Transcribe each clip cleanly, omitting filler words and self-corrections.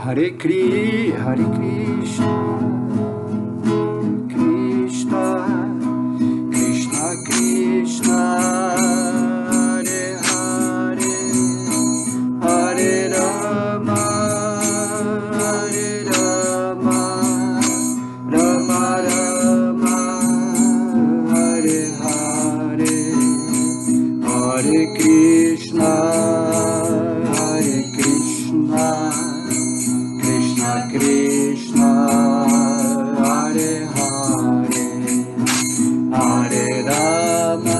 Hare Krishna, Hare Krishna, Krishna, Krishna Krishna, Hare Hare, Hare Rama, Hare Rama, Rama Rama, Hare Hare, Hare Krishna, Hare Krishna, Krishna Krishna, Hare Hare, Hare Rama,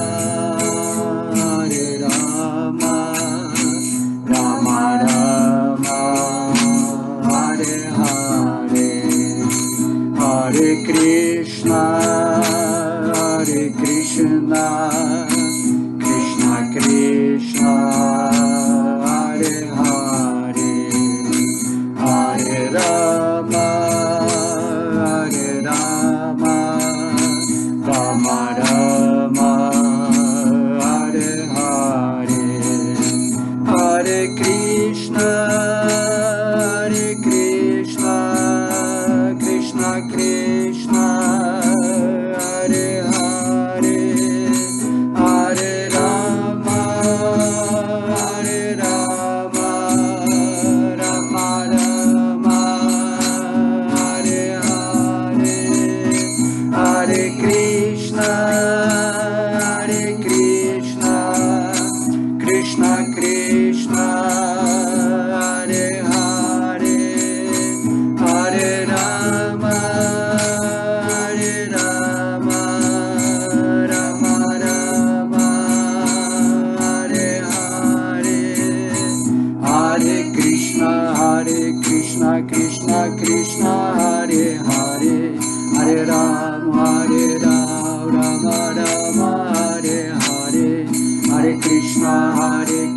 Hare Rama, Rama Rama, Hare Hare, Hare Krishna, Hare Krishna, Krishna Krishna, Hare Hare, Hare Rama, Hare Rama, Rama Rama, Hare Hare, Hare Krishna, Hare Krishna, Krishna Krishna, Hare Hare, Hare Rama, Hare Rama, Rama Rama, Hare Hare, Hare Krishna, Hare Krishna, Krishna Krishna, Hare Hare, Hare Rama, Hare Rama, Rama Rama, Hare Hare, Hare Krishna, Krishna Krishna, Hare Hare, Hare Rama, Rama Rama, Hare Hare, Hare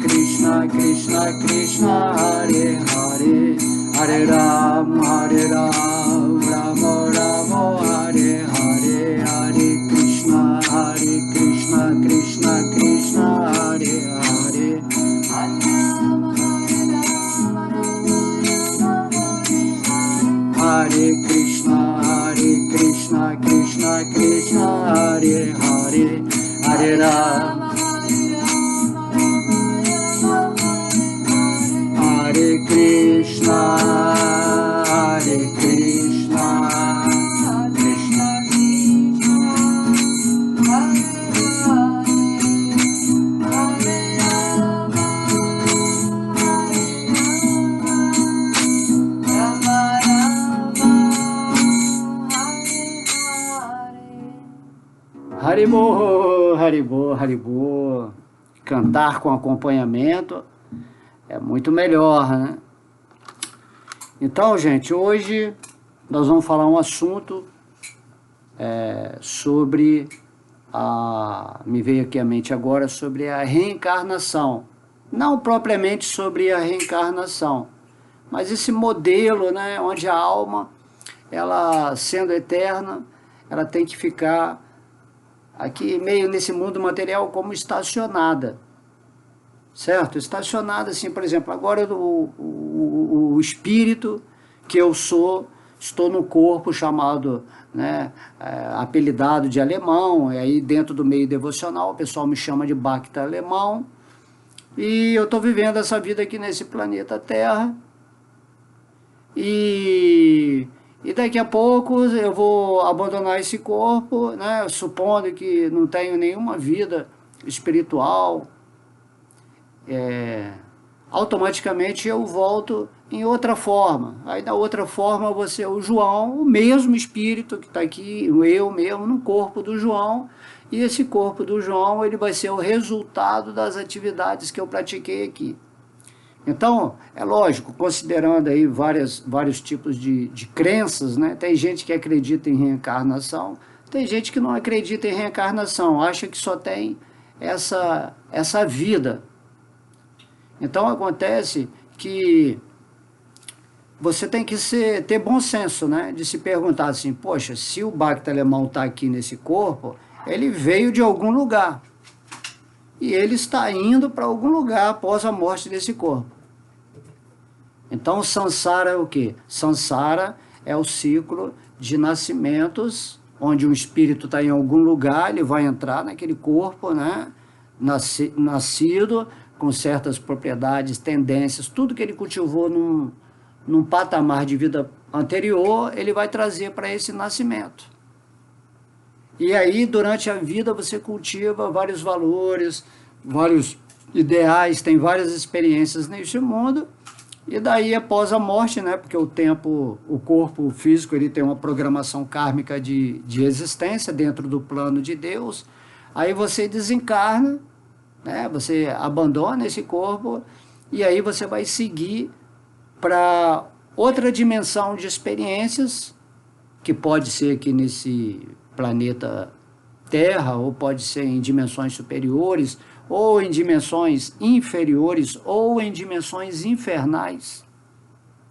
Krishna, Krishna Krishna, Hare Hare, Hare Rama, Rama Rama, Hare Hare, Hare Krishna, Krishna Krishna, Hare Hare, Hare Krishna, Krishna Krishna, Hare Hare, Hare Rama, Hare Krishna, Krishna Haribô, Haribô, Haribô. Cantar com acompanhamento é muito melhor, né? Então, gente, hoje nós vamos falar um assunto sobre me veio aqui à mente agora, sobre a reencarnação. Não propriamente sobre a reencarnação, mas esse modelo, né, onde a alma, ela sendo eterna, ela tem que ficar aqui meio nesse mundo material como estacionada, certo? Estacionada assim, por exemplo, agora o espírito que eu sou, estou no corpo chamado, né, apelidado de alemão, e aí dentro do meio devocional o pessoal me chama de Bacta alemão, e eu estou vivendo essa vida aqui nesse planeta Terra, e daqui a pouco eu vou abandonar esse corpo, né, supondo que não tenho nenhuma vida espiritual, automaticamente eu volto em outra forma. Aí na outra forma você é o João, o mesmo espírito que está aqui, eu mesmo, no corpo do João, e esse corpo do João ele vai ser o resultado das atividades que eu pratiquei aqui. Então, é lógico, considerando aí vários tipos de crenças, né? Tem gente que acredita em reencarnação, tem gente que não acredita em reencarnação, acha que só tem essa vida. Então acontece que você tem que ter bom senso, né? De se perguntar assim, poxa, se o Bacta alemão está aqui nesse corpo, ele veio de algum lugar. E ele está indo para algum lugar após a morte desse corpo. Então, samsara é o quê? Samsara é o ciclo de nascimentos, onde o espírito está em algum lugar, ele vai entrar naquele corpo, né? Nascido, com certas propriedades, tendências, tudo que ele cultivou num patamar de vida anterior, ele vai trazer para esse nascimento. E aí, durante a vida, você cultiva vários valores, vários ideais, tem várias experiências neste mundo. E daí, após a morte, né? Porque o tempo, o corpo físico, ele tem uma programação kármica de existência dentro do plano de Deus. Aí você desencarna, né? Você abandona esse corpo e aí você vai seguir para outra dimensão de experiências, que pode ser aqui nesse planeta Terra, ou pode ser em dimensões superiores, ou em dimensões inferiores, ou em dimensões infernais,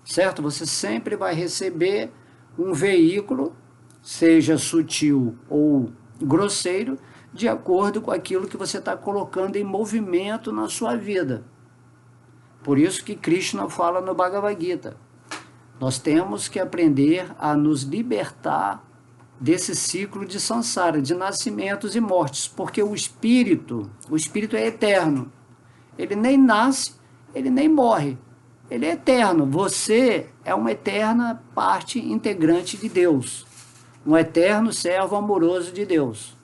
certo? Você sempre vai receber um veículo, seja sutil ou grosseiro, de acordo com aquilo que você está colocando em movimento na sua vida. Por isso que Krishna fala no Bhagavad Gita, nós temos que aprender a nos libertar desse ciclo de samsara, de nascimentos e mortes, porque o espírito é eterno. Ele nem nasce, ele nem morre. Ele é eterno. Você é uma eterna parte integrante de Deus, um eterno servo amoroso de Deus.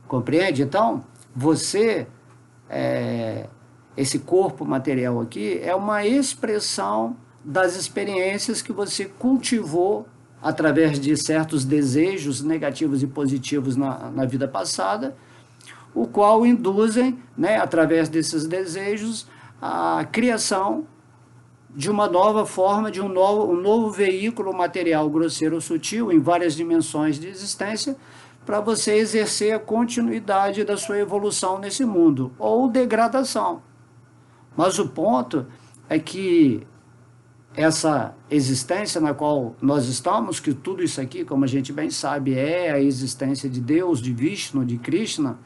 Compreende? Então, você, esse corpo material aqui, é uma expressão das experiências que você cultivou através de certos desejos negativos e positivos na vida passada, o qual induzem, né, através desses desejos, a criação de uma nova forma, de um novo veículo material grosseiro ou sutil, em várias dimensões de existência, para você exercer a continuidade da sua evolução nesse mundo, ou degradação. Mas o ponto é que essa existência na qual nós estamos, que tudo isso aqui, como a gente bem sabe, é a existência de Deus, de Vishnu, de Krishna,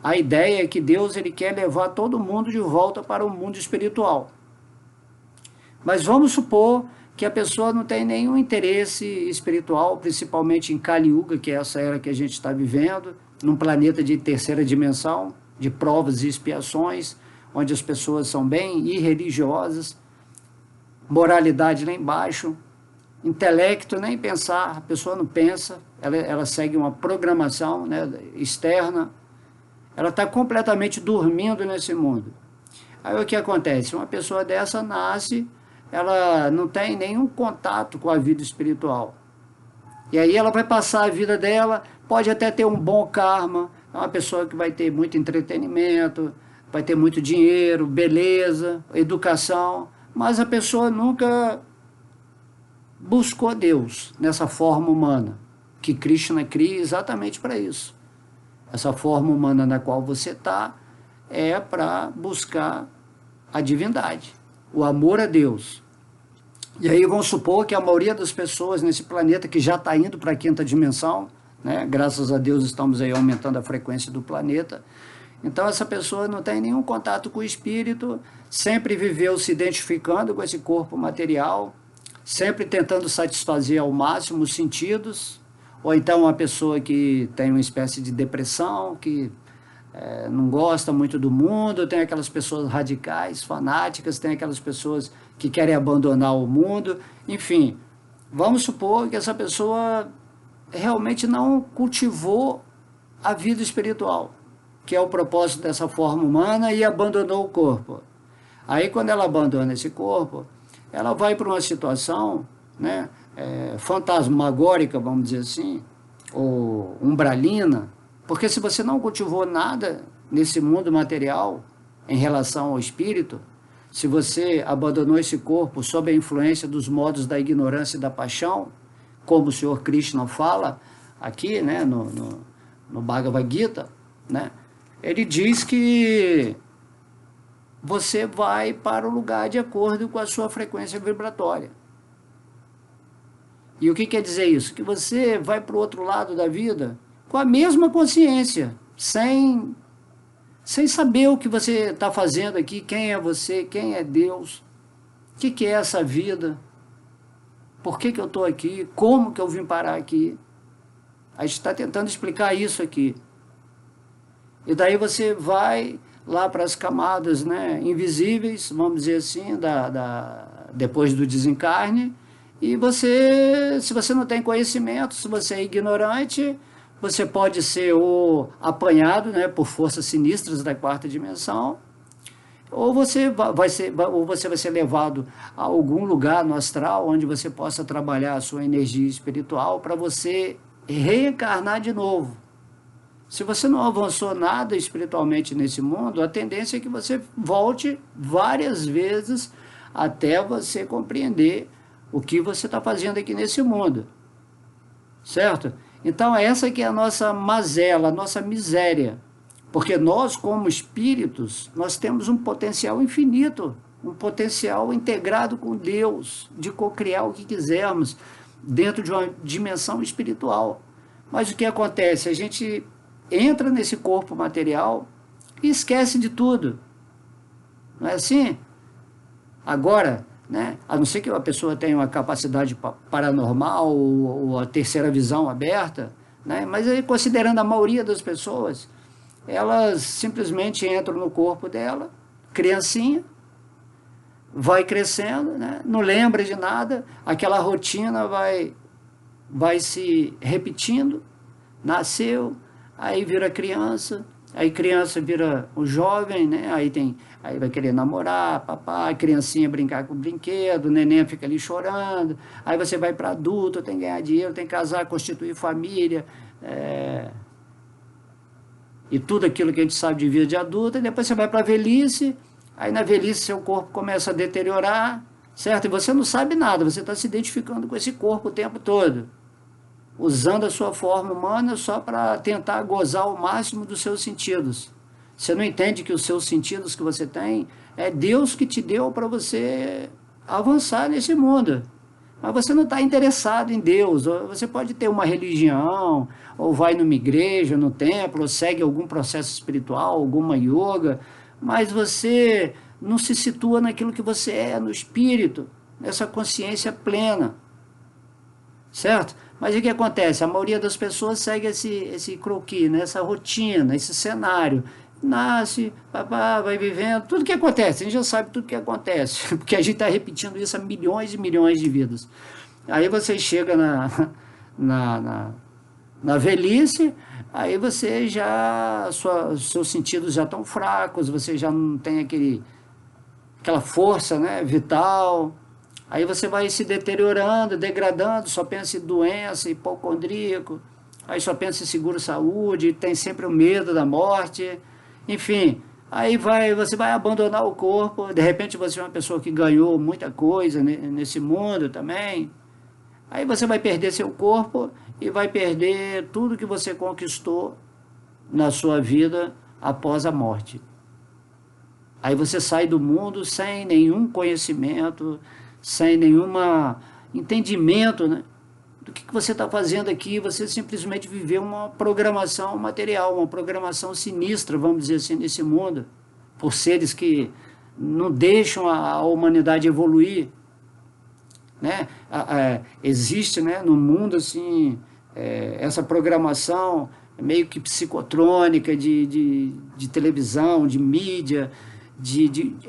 a ideia é que Deus ele quer levar todo mundo de volta para o mundo espiritual. Mas vamos supor que a pessoa não tem nenhum interesse espiritual, principalmente em Kali Yuga, que é essa era que a gente está vivendo, num planeta de terceira dimensão, de provas e expiações, onde as pessoas são bem irreligiosas, moralidade lá embaixo, intelecto nem pensar, a pessoa não pensa, ela segue uma programação, né, externa, ela está completamente dormindo nesse mundo. Aí o que acontece? Uma pessoa dessa nasce, ela não tem nenhum contato com a vida espiritual. E aí ela vai passar a vida dela, pode até ter um bom karma, é uma pessoa que vai ter muito entretenimento, vai ter muito dinheiro, beleza, educação, mas a pessoa nunca buscou Deus nessa forma humana, que Krishna cria exatamente para isso. Essa forma humana na qual você está é para buscar a divindade, o amor a Deus. E aí vamos supor que a maioria das pessoas nesse planeta que já está indo para a quinta dimensão, né? Graças a Deus estamos aí aumentando a frequência do planeta. Então essa pessoa não tem nenhum contato com o espírito, sempre viveu se identificando com esse corpo material, sempre tentando satisfazer ao máximo os sentidos, ou então uma pessoa que tem uma espécie de depressão, que não gosta muito do mundo, tem aquelas pessoas radicais, fanáticas, tem aquelas pessoas que querem abandonar o mundo, enfim, vamos supor que essa pessoa realmente não cultivou a vida espiritual, que é o propósito dessa forma humana, e abandonou o corpo. Aí quando ela abandona esse corpo, ela vai para uma situação, né, fantasmagórica, vamos dizer assim, ou umbralina, porque se você não cultivou nada nesse mundo material em relação ao espírito, se você abandonou esse corpo sob a influência dos modos da ignorância e da paixão, como o Senhor Krishna fala aqui, né, no Bhagavad Gita, né, ele diz que você vai para o lugar de acordo com a sua frequência vibratória. E o que quer dizer isso? Que você vai para o outro lado da vida com a mesma consciência, sem saber o que você está fazendo aqui, quem é você, quem é Deus. O que é essa vida? Por que eu estou aqui? Como que eu vim parar aqui? A gente está tentando explicar isso aqui. E daí você vai lá para as camadas, né, invisíveis, vamos dizer assim, depois do desencarne, e você, se você não tem conhecimento, se você é ignorante, você pode ser ou apanhado, né, por forças sinistras da quarta dimensão, ou você vai ser levado a algum lugar no astral onde você possa trabalhar a sua energia espiritual para você reencarnar de novo. Se você não avançou nada espiritualmente nesse mundo, a tendência é que você volte várias vezes até você compreender o que você está fazendo aqui nesse mundo. Certo? Então essa que é a nossa mazela, a nossa miséria. Porque nós, como espíritos, nós temos um potencial infinito, um potencial integrado com Deus, de cocriar o que quisermos dentro de uma dimensão espiritual. Mas o que acontece? A gente entra nesse corpo material e esquece de tudo. Não é assim? Agora, né, a não ser que a pessoa tenha uma capacidade paranormal ou a terceira visão aberta, né, mas aí, considerando a maioria das pessoas, elas simplesmente entram no corpo dela, criancinha, vai crescendo, né, não lembra de nada, aquela rotina vai se repetindo, nasceu, aí vira criança, aí criança vira o jovem, né? Aí vai querer namorar, papai, criancinha brincar com brinquedo, o neném fica ali chorando, aí você vai para adulto, tem que ganhar dinheiro, tem que casar, constituir família, e tudo aquilo que a gente sabe de vida de adulto, e depois você vai para a velhice, aí na velhice seu corpo começa a deteriorar, certo? E você não sabe nada, você está se identificando com esse corpo o tempo todo, usando a sua forma humana só para tentar gozar o máximo dos seus sentidos. Você não entende que os seus sentidos que você tem é Deus que te deu para você avançar nesse mundo. Mas você não está interessado em Deus. Você pode ter uma religião, ou vai numa igreja, no templo, ou segue algum processo espiritual, alguma yoga, mas você não se situa naquilo que você é, no espírito, nessa consciência plena. Certo? Mas o que acontece? A maioria das pessoas segue esse croquis, né? Essa rotina, esse cenário. Nasce, papá, vai vivendo, tudo que acontece, a gente já sabe tudo que acontece, porque a gente está repetindo isso há milhões e milhões de vidas. Aí você chega na velhice, aí você já, seus sentidos já estão fracos, você já não tem aquela força, né, vital. Aí você vai se deteriorando, degradando, só pensa em doença, hipocondríaco, aí só pensa em seguro-saúde, tem sempre o medo da morte, enfim. Aí você vai abandonar o corpo, de repente você é uma pessoa que ganhou muita coisa nesse mundo também. Aí você vai perder seu corpo e vai perder tudo que você conquistou na sua vida após a morte. Aí você sai do mundo sem nenhum conhecimento, sem nenhum entendimento, né, do que você está fazendo aqui. Você simplesmente viveu uma programação material, uma programação sinistra, vamos dizer assim, nesse mundo, por seres que não deixam a humanidade evoluir. Né? Existe, né, no mundo assim, essa programação meio que psicotrônica de televisão, de mídia,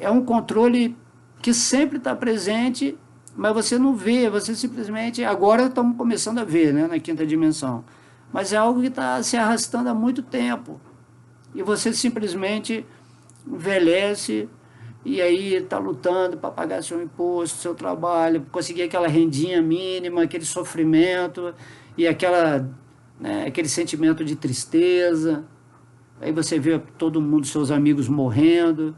é um controle que sempre está presente, mas você não vê, você simplesmente, agora estamos começando a ver, né, na quinta dimensão, mas é algo que está se arrastando há muito tempo, e você simplesmente envelhece, e aí está lutando para pagar seu imposto, seu trabalho, conseguir aquela rendinha mínima, aquele sofrimento, e aquele sentimento de tristeza, aí você vê todo mundo, seus amigos morrendo.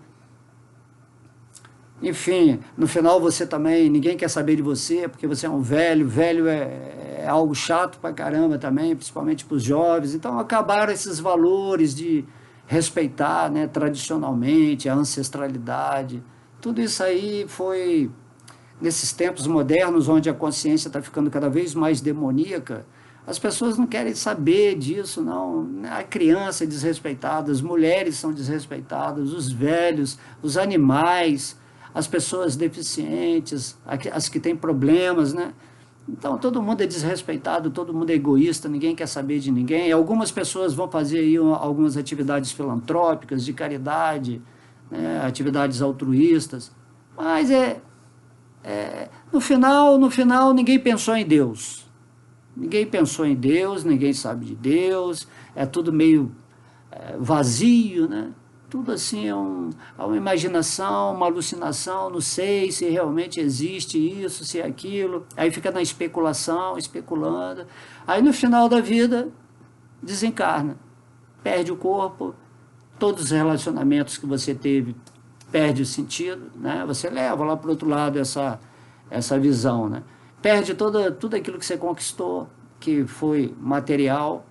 Enfim, no final você também, ninguém quer saber de você, porque você é um velho, velho é algo chato pra caramba também, principalmente para os jovens. Então acabaram esses valores de respeitar, né, tradicionalmente, a ancestralidade. Tudo isso aí foi, nesses tempos modernos, onde a consciência está ficando cada vez mais demoníaca, as pessoas não querem saber disso, não. A criança é desrespeitada, as mulheres são desrespeitadas, os velhos, os animais, as pessoas deficientes, as que têm problemas, né? Então, todo mundo é desrespeitado, todo mundo é egoísta, ninguém quer saber de ninguém. Algumas pessoas vão fazer aí algumas atividades filantrópicas, de caridade, né, atividades altruístas, mas no final, ninguém pensou em Deus. Ninguém pensou em Deus, ninguém sabe de Deus, é tudo meio vazio, né? Tudo assim é uma imaginação, uma alucinação, não sei se realmente existe isso, se é aquilo. Aí fica na especulação, especulando. Aí no final da vida, desencarna, perde o corpo, todos os relacionamentos que você teve perde o sentido, né? Você leva lá para o outro lado essa visão, né? Perde tudo aquilo que você conquistou, que foi material.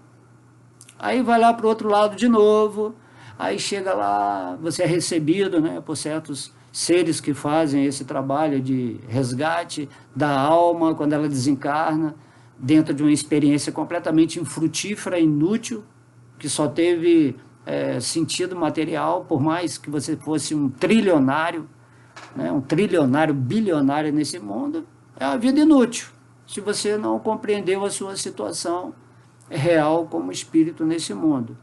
Aí vai lá para o outro lado de novo, aí chega lá, você é recebido, né, por certos seres que fazem esse trabalho de resgate da alma quando ela desencarna, dentro de uma experiência completamente infrutífera, inútil, que só teve sentido material, por mais que você fosse um trilionário, né, um trilionário, bilionário nesse mundo, é uma vida inútil, se você não compreendeu a sua situação real como espírito nesse mundo.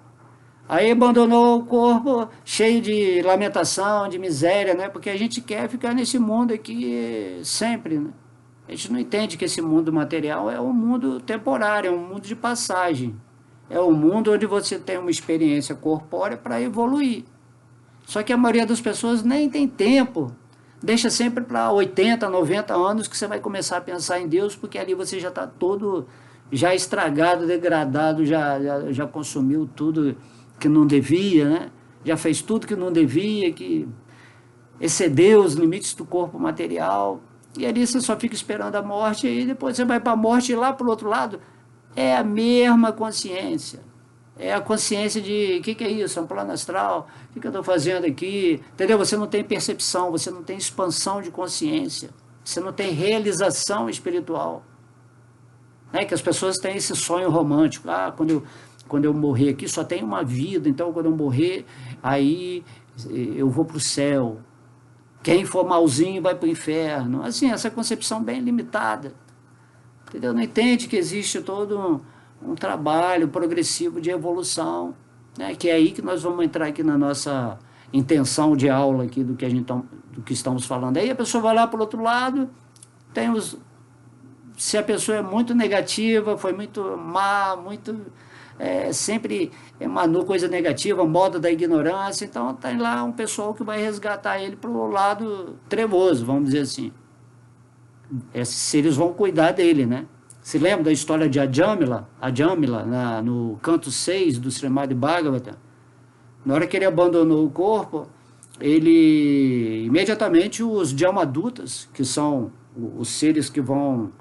Aí abandonou o corpo cheio de lamentação, de miséria, né? Porque a gente quer ficar nesse mundo aqui sempre, né? A gente não entende que esse mundo material é um mundo temporário, é um mundo de passagem. É um mundo onde você tem uma experiência corpórea para evoluir. Só que a maioria das pessoas nem tem tempo. Deixa sempre para 80, 90 anos que você vai começar a pensar em Deus, porque ali você já está todo já estragado, degradado, já consumiu tudo que não devia, né? Já fez tudo que não devia, que excedeu os limites do corpo material, e ali você só fica esperando a morte, e depois você vai para a morte, e lá para o outro lado é a mesma consciência. É a consciência de, o que é isso? É um plano astral? O que eu estou fazendo aqui? Entendeu? Você não tem percepção, você não tem expansão de consciência, você não tem realização espiritual. Né? Que as pessoas têm esse sonho romântico. Ah, quando eu morrer aqui, só tem uma vida, então quando eu morrer, aí eu vou para o céu. Quem for malzinho vai para o inferno. Assim, essa concepção bem limitada. Entendeu? Não entende que existe todo um trabalho progressivo de evolução, né? Que é aí que nós vamos entrar aqui na nossa intenção de aula aqui do que estamos falando. Aí a pessoa vai lá para o outro lado, tem se a pessoa é muito negativa, foi muito má, sempre emanou coisa negativa, moda da ignorância, então tem lá um pessoal que vai resgatar ele para o lado trevoso, vamos dizer assim. Esses seres vão cuidar dele, né? Se lembra da história de Ajamila, no canto 6 do Srimad Bhagavatam? Na hora que ele abandonou o corpo, imediatamente os Jamadutas, que são os seres que vão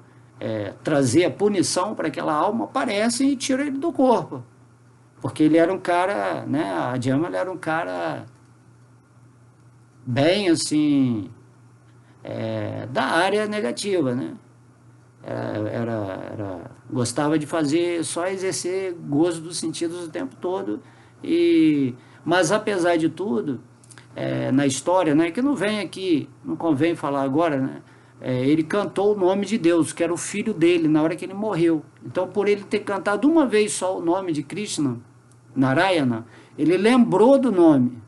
trazer a punição para aquela alma, aparecem e tiram ele do corpo. Porque ele era um cara, né? A Ajamila era um cara bem assim, da área negativa, né? Gostava de fazer, só exercer gozo dos sentidos o tempo todo. Mas apesar de tudo, na história, né, que não vem aqui, não convém falar agora, né, ele cantou o nome de Deus, que era o filho dele, na hora que ele morreu. Então, por ele ter cantado uma vez só o nome de Krishna, Narayana, ele lembrou do nome.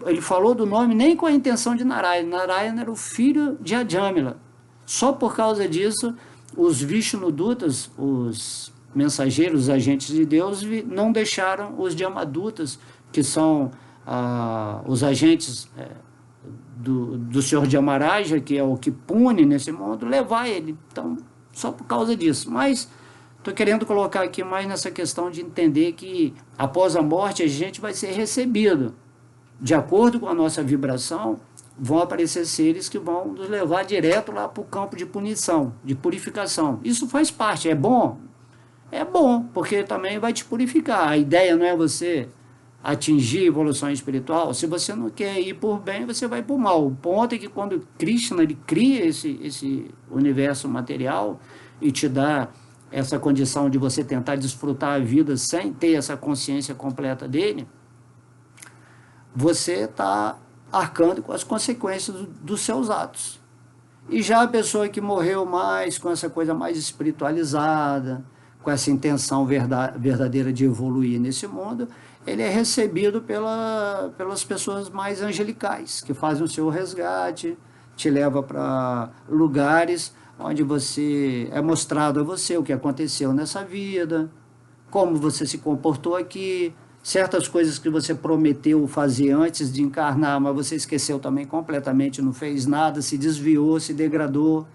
Ele falou do nome nem com a intenção de Narayana. Narayana era o filho de Ajamila. Só por causa disso, os Vishnudutas, os mensageiros, os agentes de Deus, não deixaram os Jamadutas, que são os agentes do Senhor Jamaraja, que é o que pune nesse mundo, levar ele. Então, só por causa disso. Mas estou querendo colocar aqui mais nessa questão de entender que após a morte a gente vai ser recebido. De acordo com a nossa vibração, vão aparecer seres que vão nos levar direto lá para o campo de punição, de purificação. Isso faz parte, é bom? É bom, porque também vai te purificar. A ideia não é você atingir a evolução espiritual. Se você não quer ir por bem, você vai por mal. O ponto é que quando Krishna ele cria esse universo material e te dá essa condição de você tentar desfrutar a vida sem ter essa consciência completa dele, você está arcando com as consequências dos seus atos. E já a pessoa que morreu mais com essa coisa mais espiritualizada, com essa intenção verdadeira de evoluir nesse mundo, ele é recebido pelas pessoas mais angelicais, que fazem o seu resgate, te leva para lugares onde você é mostrado a você o que aconteceu nessa vida, como você se comportou aqui, certas coisas que você prometeu fazer antes de encarnar, mas você esqueceu também completamente, não fez nada, se desviou, se degradou.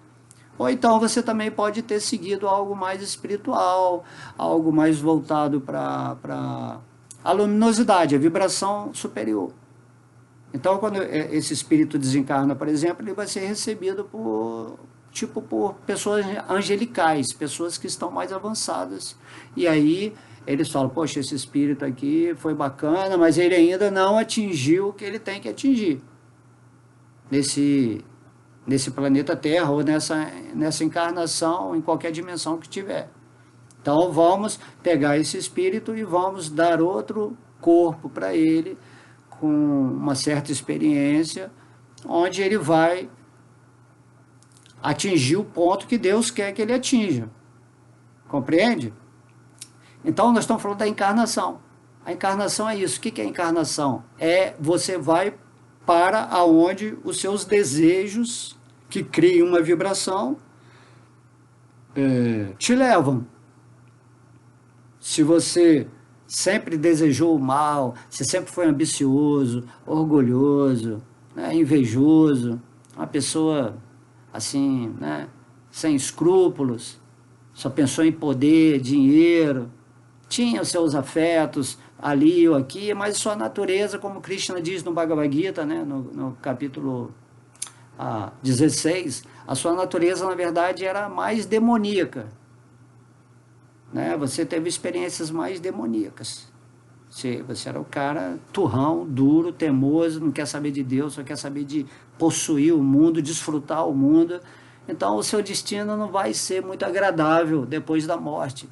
Ou então você também pode ter seguido algo mais espiritual, algo mais voltado para a luminosidade, a vibração superior. Então, quando esse espírito desencarna, por exemplo, ele vai ser recebido por pessoas angelicais, pessoas que estão mais avançadas. E aí eles falam, poxa, esse espírito aqui foi bacana, mas ele ainda não atingiu o que ele tem que atingir nesse planeta Terra, ou nessa encarnação, em qualquer dimensão que tiver. Então vamos pegar esse espírito e vamos dar outro corpo para ele, com uma certa experiência, onde ele vai atingir o ponto que Deus quer que ele atinja. Compreende? Então nós estamos falando da encarnação. A encarnação é isso. O que é encarnação? É você vai para aonde os seus desejos, que criam uma vibração, te levam. Se você sempre desejou o mal, se sempre foi ambicioso, orgulhoso, né, invejoso, uma pessoa assim, né, sem escrúpulos, só pensou em poder, dinheiro, tinha os seus afetos ali ou aqui, mas sua natureza, como Krishna diz no Bhagavad Gita, né, no capítulo 16, a sua natureza, na verdade, era mais demoníaca. Né? Você teve experiências mais demoníacas. Você era o cara turrão, duro, teimoso, não quer saber de Deus, só quer saber de possuir o mundo, desfrutar o mundo. Então, o seu destino não vai ser muito agradável depois da morte.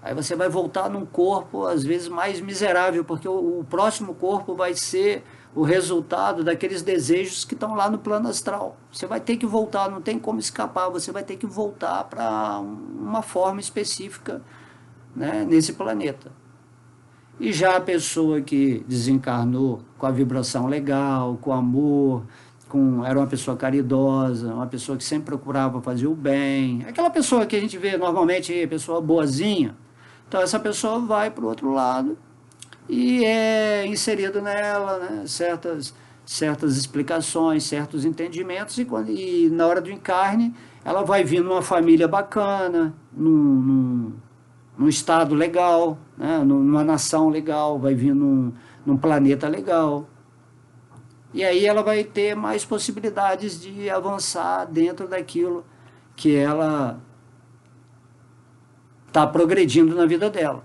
Aí você vai voltar num corpo, às vezes, mais miserável, porque o próximo corpo vai ser o resultado daqueles desejos que estão lá no plano astral. Você vai ter que voltar, não tem como escapar, você vai ter que voltar para uma forma específica, né, nesse planeta. E já a pessoa que desencarnou com a vibração legal, com amor, era uma pessoa caridosa, uma pessoa que sempre procurava fazer o bem, aquela pessoa que a gente vê normalmente, pessoa boazinha. Então essa pessoa vai para o outro lado e é inserido nela, né, certas explicações, certos entendimentos, e na hora do encarne ela vai vir numa família bacana, num estado legal, né, numa nação legal, vai vir num planeta legal. E aí ela vai ter mais possibilidades de avançar dentro daquilo que ela está progredindo na vida dela.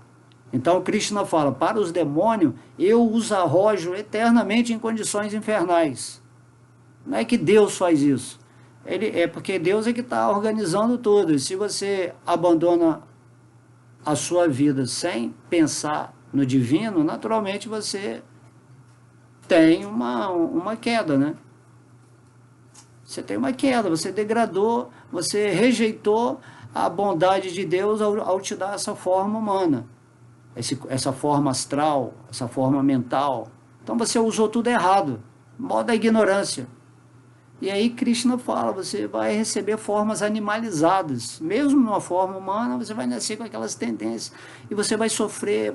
Então Krishna fala, para os demônios, eu os arrojo eternamente em condições infernais. Não é que Deus faz isso. É porque Deus é que está organizando tudo. E se você abandona a sua vida sem pensar no divino, naturalmente você tem uma queda, né? Você tem uma queda, você degradou, você rejeitou a bondade de Deus ao te dar essa forma humana. Essa forma astral, essa forma mental. Então você usou tudo errado, modo da ignorância. E aí Krishna fala, você vai receber formas animalizadas, mesmo numa forma humana, você vai nascer com aquelas tendências, e você vai sofrer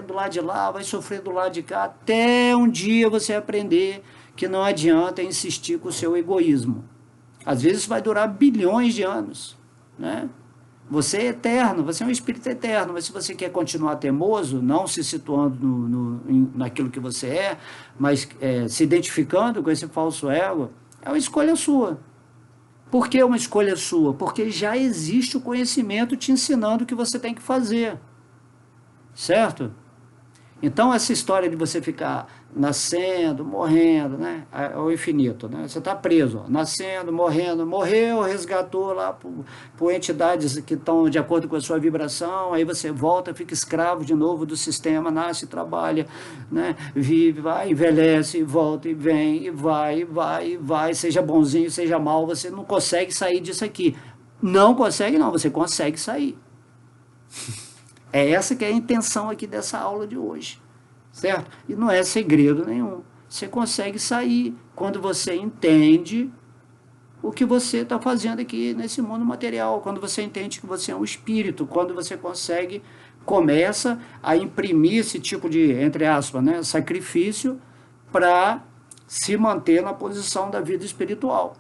do lado de lá, vai sofrer do lado de cá, até um dia você aprender que não adianta insistir com o seu egoísmo. Às vezes vai durar bilhões de anos, né? Você é eterno, você é um espírito eterno, mas se você quer continuar teimoso, não se situando naquilo que você é, mas se identificando com esse falso ego, é uma escolha sua. Por que uma escolha sua? Porque já existe o conhecimento te ensinando o que você tem que fazer. Certo? Então, essa história de você ficar nascendo, morrendo, né, ao infinito, né? Você está preso, ó, nascendo, morrendo, morreu, resgatou lá por entidades que estão de acordo com a sua vibração, aí você volta, fica escravo de novo do sistema, nasce, trabalha, né, vive, vai, envelhece, volta e vem, e vai, e vai, e vai, seja bonzinho, seja mal, você não consegue sair disso aqui. Não consegue, não, você consegue sair. É essa que é a intenção aqui dessa aula de hoje, certo? E não é segredo nenhum. Você consegue sair quando você entende o que você está fazendo aqui nesse mundo material, quando você entende que você é um espírito, quando você consegue, começa a imprimir esse tipo de, entre aspas, né, sacrifício para se manter na posição da vida espiritual.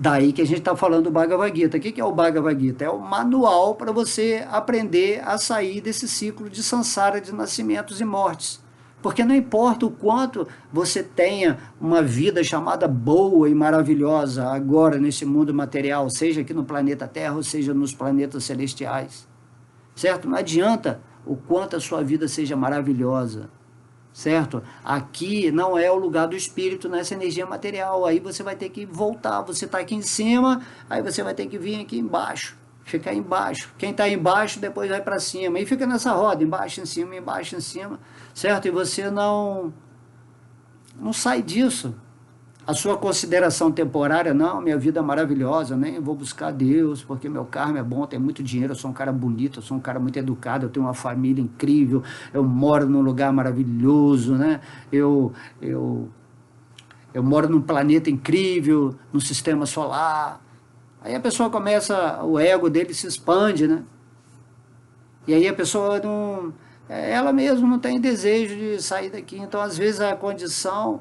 Daí que a gente está falando do Bhagavad Gita. O que é o Bhagavad Gita? É o manual para você aprender a sair desse ciclo de samsara, de nascimentos e mortes. Porque não importa o quanto você tenha uma vida chamada boa e maravilhosa agora nesse mundo material, seja aqui no planeta Terra ou seja nos planetas celestiais, certo? Não adianta o quanto a sua vida seja maravilhosa, certo? Aqui não é o lugar do espírito nessa energia material, aí você vai ter que voltar, você está aqui em cima, aí você vai ter que vir aqui embaixo, ficar embaixo, quem está embaixo depois vai para cima, e fica nessa roda, embaixo, em cima, certo? E você não sai disso. A sua consideração temporária, não, minha vida é maravilhosa, nem vou buscar Deus, porque meu karma é bom, tenho muito dinheiro, eu sou um cara bonito, eu sou um cara muito educado, eu tenho uma família incrível, eu moro num lugar maravilhoso, né? Eu moro num planeta incrível, no sistema solar. Aí a pessoa começa, o ego dele se expande, né? E aí a pessoa não, ela mesma não tem desejo de sair daqui, então às vezes a condição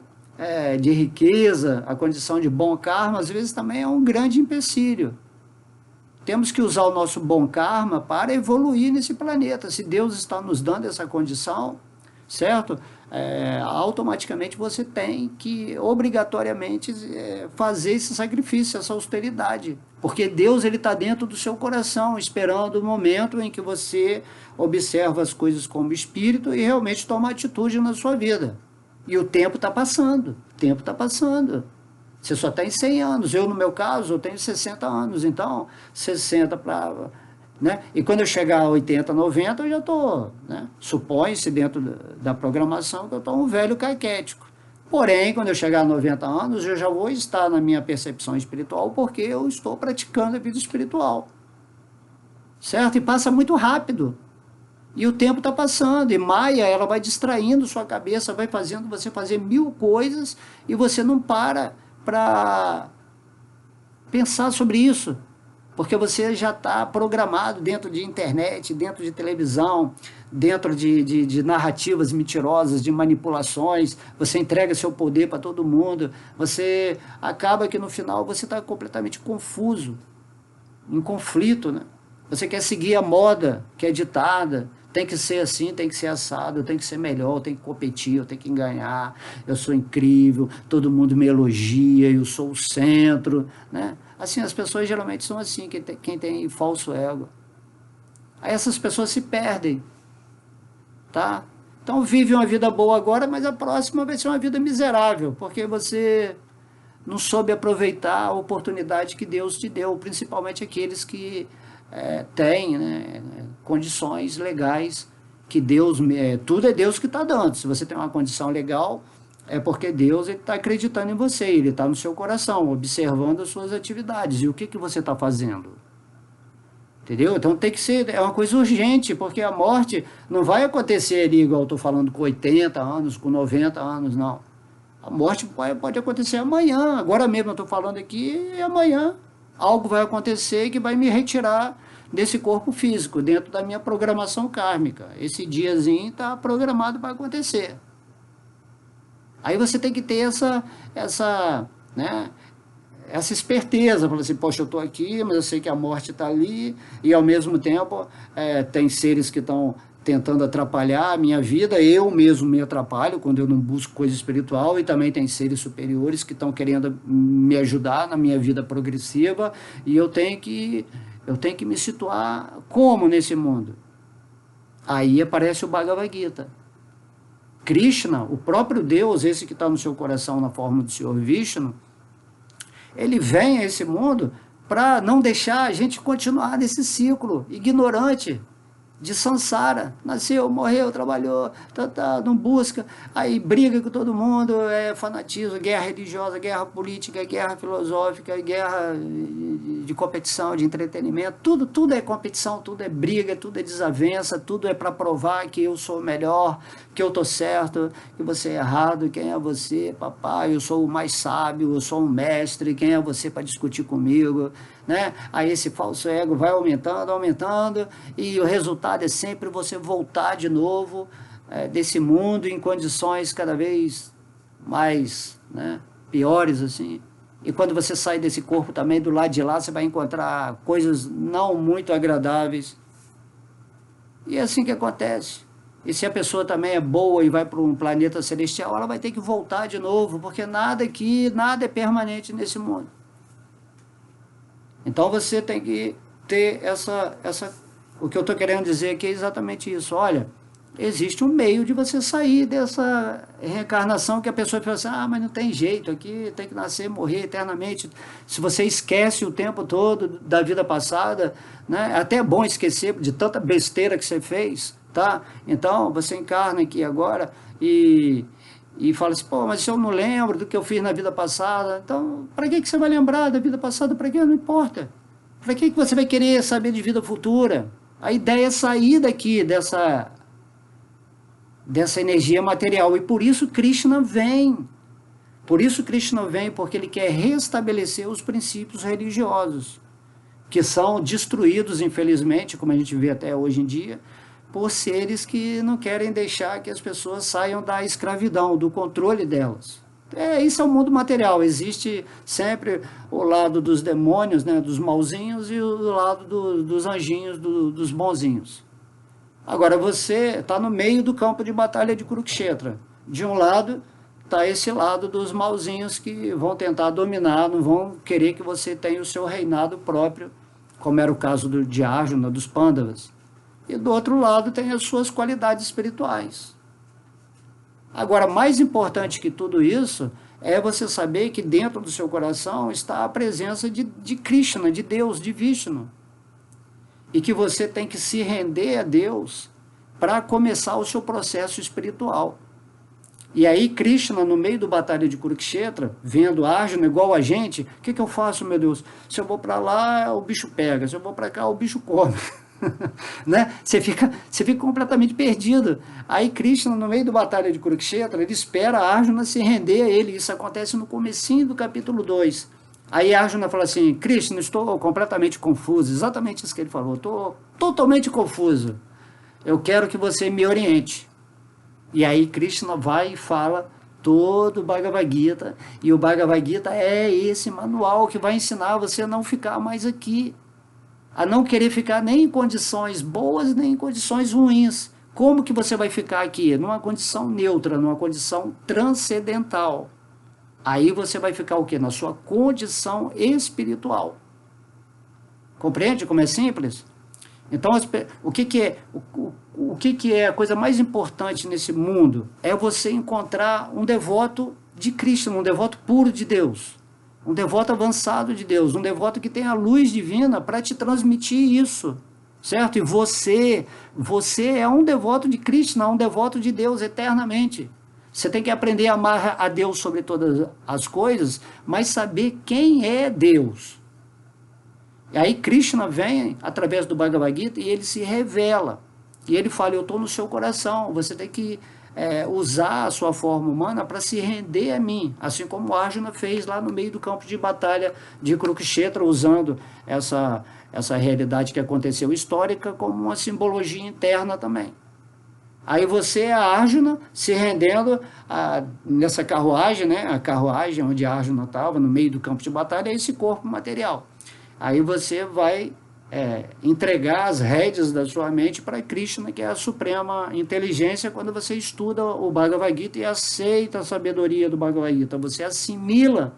de riqueza, a condição de bom karma, às vezes também é um grande empecilho. Temos que usar o nosso bom karma para evoluir nesse planeta. Se Deus está nos dando essa condição, certo? Automaticamente você tem que, obrigatoriamente, fazer esse sacrifício, essa austeridade. Porque Deus está dentro do seu coração, esperando o momento em que você observa as coisas como espírito e realmente toma atitude na sua vida. E o tempo está passando, o tempo está passando. Você só tem 100 anos. Eu, no meu caso, eu tenho 60 anos. Então, 60 para... Né? E quando eu chegar a 80, 90, eu já estou... Né? Supõe-se dentro da programação que eu estou um velho caquético. Porém, quando eu chegar a 90 anos, eu já vou estar na minha percepção espiritual porque eu estou praticando a vida espiritual. Certo? E passa muito rápido. E o tempo está passando, e Maia, ela vai distraindo sua cabeça, vai fazendo você fazer 1000 coisas, e você não para pensar sobre isso, porque você já está programado dentro de internet, dentro de televisão, dentro de narrativas mentirosas, de manipulações, você entrega seu poder para todo mundo, você acaba que no final você está completamente confuso, em conflito, né? Você quer seguir a moda que é ditada, tem que ser assim, tem que ser assado, tem que ser melhor, eu tenho que competir, eu tenho que ganhar, eu sou incrível, todo mundo me elogia, eu sou o centro, né? Assim, as pessoas geralmente são assim, quem tem falso ego. Aí essas pessoas se perdem, tá? Então vive uma vida boa agora, mas a próxima vai ser uma vida miserável, porque você não soube aproveitar a oportunidade que Deus te deu, principalmente aqueles que têm, né, condições legais, que Deus, tudo é Deus que está dando. Se você tem uma condição legal, é porque Deus está acreditando em você, Ele está no seu coração, observando as suas atividades. E o que você está fazendo? Entendeu? Então tem que ser, é uma coisa urgente, porque a morte não vai acontecer ali, igual eu estou falando, com 80 anos, com 90 anos, não. A morte pode acontecer amanhã, agora mesmo eu estou falando aqui, e amanhã algo vai acontecer que vai me retirar desse corpo físico, dentro da minha programação kármica. Esse diazinho está programado para acontecer. Aí você tem que ter né, essa esperteza, falar assim, poxa, eu estou aqui, mas eu sei que a morte está ali, e ao mesmo tempo tem seres que estão tentando atrapalhar a minha vida, eu mesmo me atrapalho quando eu não busco coisa espiritual, e também tem seres superiores que estão querendo me ajudar na minha vida progressiva, e eu tenho que me situar como nesse mundo? Aí aparece o Bhagavad Gita. Krishna, o próprio Deus, esse que está no seu coração na forma do Senhor Vishnu, ele vem a esse mundo para não deixar a gente continuar nesse ciclo ignorante de samsara. Nasceu, morreu, trabalhou, não busca, aí briga com todo mundo, é fanatismo, guerra religiosa, guerra política, guerra filosófica, guerra de competição, de entretenimento, tudo é competição, tudo é briga, tudo é desavença, tudo é para provar que eu sou melhor, que eu estou certo, que você é errado, quem é você, papai, eu sou o mais sábio, eu sou um mestre, quem é você para discutir comigo, né? Aí esse falso ego vai aumentando, aumentando, e o resultado é sempre você voltar de novo desse mundo em condições cada vez mais, né, piores, assim. E quando você sai desse corpo também, do lado de lá, você vai encontrar coisas não muito agradáveis. E é assim que acontece. E se a pessoa também é boa e vai para um planeta celestial, ela vai ter que voltar de novo, porque nada aqui, nada é permanente nesse mundo. Então você tem que ter o que eu estou querendo dizer aqui é exatamente isso. Olha, existe um meio de você sair dessa reencarnação que a pessoa pensa assim, mas não tem jeito, aqui tem que nascer e morrer eternamente. Se você esquece o tempo todo da vida passada, né, é até bom esquecer de tanta besteira que você fez, tá? Então você encarna aqui agora e fala assim, mas se eu não lembro do que eu fiz na vida passada, então para que você vai lembrar da vida passada? Para que? Não importa. Para que você vai querer saber de vida futura? A ideia é sair daqui dessa energia material, e por isso Krishna vem. Por isso Krishna vem, porque ele quer restabelecer os princípios religiosos, que são destruídos, infelizmente, como a gente vê até hoje em dia, por seres que não querem deixar que as pessoas saiam da escravidão, do controle delas. Isso é o mundo material, existe sempre o lado dos demônios, né, dos mauzinhos, e o lado dos anjinhos, dos bonzinhos. Agora você está no meio do campo de batalha de Kurukshetra. De um lado está esse lado dos mauzinhos que vão tentar dominar, não vão querer que você tenha o seu reinado próprio, como era o caso de Arjuna, dos Pandavas. E do outro lado tem as suas qualidades espirituais. Agora, mais importante que tudo isso é você saber que dentro do seu coração está a presença de Krishna, de Deus, de Vishnu. E que você tem que se render a Deus para começar o seu processo espiritual. E aí Krishna, no meio do batalha de Kurukshetra, vendo Arjuna igual a gente, o que eu faço, meu Deus? Se eu vou para lá, o bicho pega, se eu vou para cá, o bicho come. Né? Você fica completamente perdido. Aí Krishna, no meio do batalha de Kurukshetra, ele espera Arjuna se render a ele. Isso acontece no comecinho do capítulo 2. Aí Arjuna fala assim, Krishna, estou completamente confuso. Exatamente isso que ele falou, estou totalmente confuso. Eu quero que você me oriente. E aí Krishna vai e fala todo o Bhagavad Gita. E o Bhagavad Gita é esse manual que vai ensinar você a não ficar mais aqui, a não querer ficar nem em condições boas, nem em condições ruins. Como que você vai ficar aqui? Numa condição neutra, numa condição transcendental. Aí você vai ficar o quê? Na sua condição espiritual. Compreende como é simples? Então, o que é a coisa mais importante nesse mundo? É você encontrar um devoto de Krishna, um devoto puro de Deus. Um devoto avançado de Deus, um devoto que tem a luz divina para te transmitir isso, certo? E você é um devoto de Krishna, um devoto de Deus eternamente. Você tem que aprender a amar a Deus sobre todas as coisas, mas saber quem é Deus. E aí Krishna vem através do Bhagavad Gita e ele se revela. E ele fala, eu estou no seu coração, você tem que usar a sua forma humana para se render a mim, assim como Arjuna fez lá no meio do campo de batalha de Kurukshetra, usando essa realidade que aconteceu histórica como uma simbologia interna também. Aí você é Arjuna se rendendo nessa carruagem, né? A carruagem onde Arjuna estava, no meio do campo de batalha, é esse corpo material. Aí você vai entregar as rédeas da sua mente para Krishna, que é a suprema inteligência, quando você estuda o Bhagavad Gita e aceita a sabedoria do Bhagavad Gita. Você assimila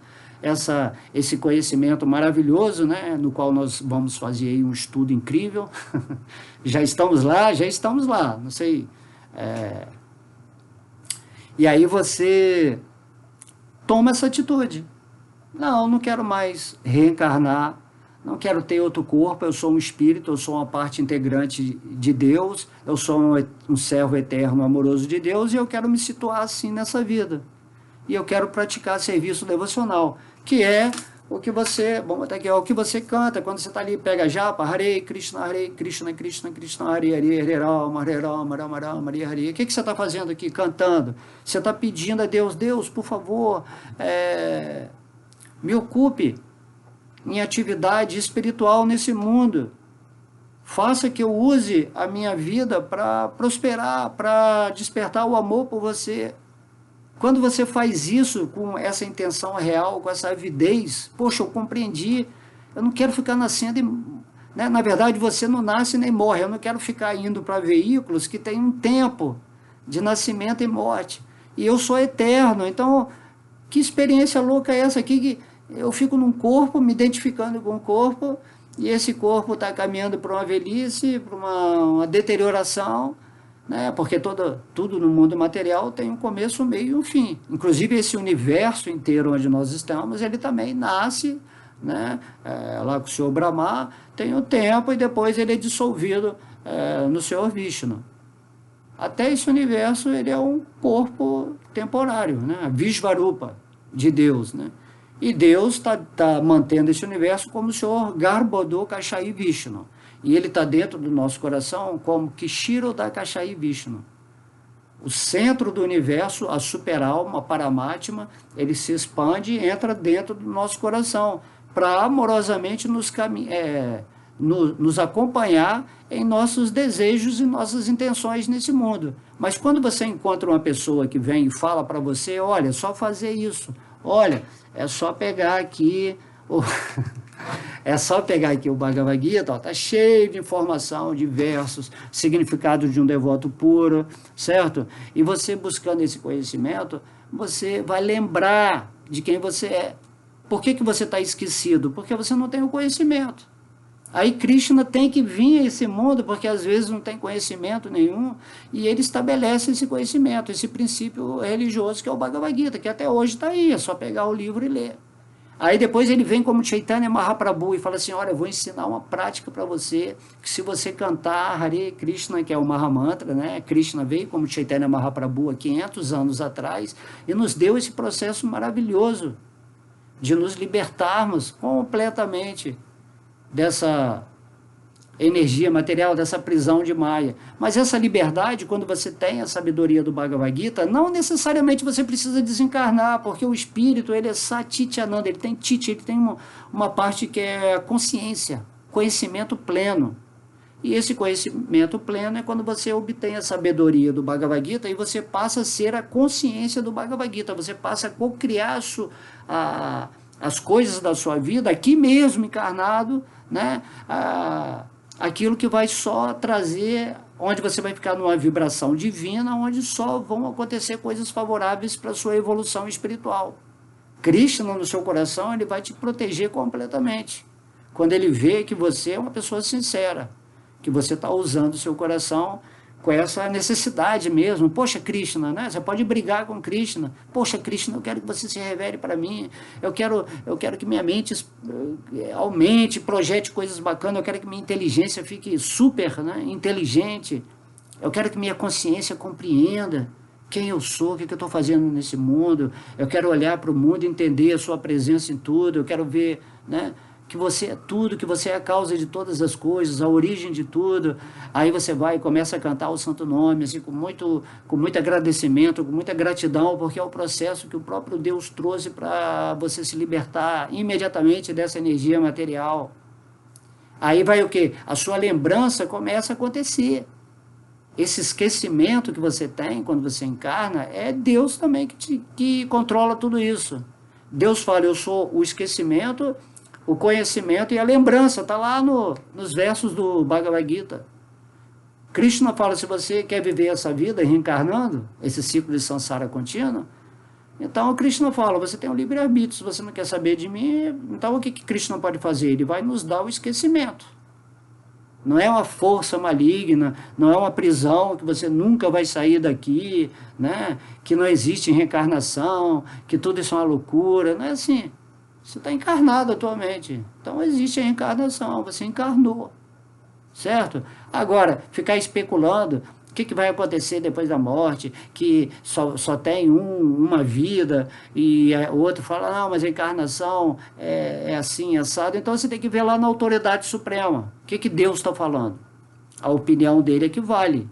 esse conhecimento maravilhoso, né, no qual nós vamos fazer aí um estudo incrível. Já estamos lá, não sei E aí você toma essa atitude. Não, não quero mais reencarnar, não quero ter outro corpo, eu sou um espírito, eu sou uma parte integrante de Deus, eu sou um servo eterno, amoroso de Deus, e eu quero me situar assim nessa vida. E eu quero praticar serviço devocional, que é o que você, vamos botar aqui, é o que você canta, quando você está ali, pega a japa, Hare Krishna, Krishna, Krishna, Hare Hare, Hare Rama, Hare Rama, Rama Rama, Hare Hare. O que você está fazendo aqui, cantando? Você está pedindo a Deus, Deus, por favor, me ocupe em atividade espiritual nesse mundo. Faça que eu use a minha vida para prosperar, para despertar o amor por você. Quando você faz isso com essa intenção real, com essa avidez, poxa, eu compreendi, eu não quero ficar nascendo, né? Na verdade você não nasce nem morre, eu não quero ficar indo para veículos que têm um tempo de nascimento e morte, e eu sou eterno, então que experiência louca é essa aqui, que eu fico num corpo, me identificando com o corpo, e esse corpo está caminhando para uma velhice, para uma deterioração, né? Porque tudo no mundo material tem um começo, um meio e um fim. Inclusive esse universo inteiro onde nós estamos, ele também nasce, né? Lá com o Senhor Brahma, tem o tempo e depois ele é dissolvido no Senhor Vishnu. Até esse universo ele é um corpo temporário, né? Vishvarupa de Deus, né? E Deus tá mantendo esse universo como o Senhor Garbhodo Kashai Vishnu. E ele está dentro do nosso coração como Kishiro da Kashai Vishnu. O centro do universo, a superalma, a Paramatma, ele se expande e entra dentro do nosso coração para amorosamente nos acompanhar em nossos desejos e nossas intenções nesse mundo. Mas quando você encontra uma pessoa que vem e fala para você, olha, é só fazer isso, olha, é só pegar aqui é só pegar aqui o Bhagavad Gita, está cheio de informação, de versos, significado de um devoto puro, certo? E você buscando esse conhecimento, você vai lembrar de quem você é. Por que você está esquecido? Porque você não tem o conhecimento. Aí Krishna tem que vir a esse mundo, porque às vezes não tem conhecimento nenhum, e ele estabelece esse conhecimento, esse princípio religioso que é o Bhagavad Gita, que até hoje está aí, é só pegar o livro e ler. Aí depois ele vem como Chaitanya Mahaprabhu e fala assim, olha, eu vou ensinar uma prática para você, que se você cantar Hare Krishna, que é o Mahamantra, né? Krishna veio como Chaitanya Mahaprabhu há 500 anos atrás e nos deu esse processo maravilhoso de nos libertarmos completamente dessa energia material, dessa prisão de Maya. Mas essa liberdade, quando você tem a sabedoria do Bhagavad Gita, não necessariamente você precisa desencarnar, porque o espírito, ele é Satityananda, ele tem Titi, ele tem uma parte que é a consciência, conhecimento pleno. E esse conhecimento pleno é quando você obtém a sabedoria do Bhagavad Gita e você passa a ser a consciência do Bhagavad Gita, você passa a co-criar as coisas da sua vida aqui mesmo encarnado, né? Aquilo que vai só trazer, onde você vai ficar numa vibração divina, onde só vão acontecer coisas favoráveis para a sua evolução espiritual. Krishna no seu coração, ele vai te proteger completamente. Quando ele vê que você é uma pessoa sincera, que você está usando o seu coração com essa necessidade mesmo. Poxa, Krishna, né? Você pode brigar com Krishna. Poxa, Krishna, eu quero que você se revele para mim. Eu quero que minha mente aumente, projete coisas bacanas. Eu quero que minha inteligência fique super, né, inteligente. Eu quero que minha consciência compreenda quem eu sou, o que eu estou fazendo nesse mundo. Eu quero olhar para o mundo e entender a sua presença em tudo. Eu quero ver, né, que você é tudo, que você é a causa de todas as coisas, a origem de tudo. Aí você vai e começa a cantar o santo nome, assim, com muito agradecimento, com muita gratidão, porque é o processo que o próprio Deus trouxe para você se libertar imediatamente dessa energia material. Aí vai o quê? A sua lembrança começa a acontecer. Esse esquecimento que você tem quando você encarna, é Deus também que controla tudo isso. Deus fala, eu sou o esquecimento, o conhecimento e a lembrança, está lá nos versos do Bhagavad Gita. Krishna fala, se você quer viver essa vida reencarnando, esse ciclo de samsara contínuo, então o Krishna fala, você tem um livre-arbítrio, se você não quer saber de mim, então o que Krishna pode fazer? Ele vai nos dar o esquecimento. Não é uma força maligna, não é uma prisão que você nunca vai sair daqui, né? Que não existe reencarnação, que tudo isso é uma loucura. Não é assim. Você está encarnado atualmente. Então existe a reencarnação, você encarnou, certo? Agora, ficar especulando o que vai acontecer depois da morte, que só tem uma vida, e o outro fala, não, mas a encarnação é assim, assado. Então você tem que ver lá na autoridade suprema. O que Deus está falando? A opinião dele é que vale.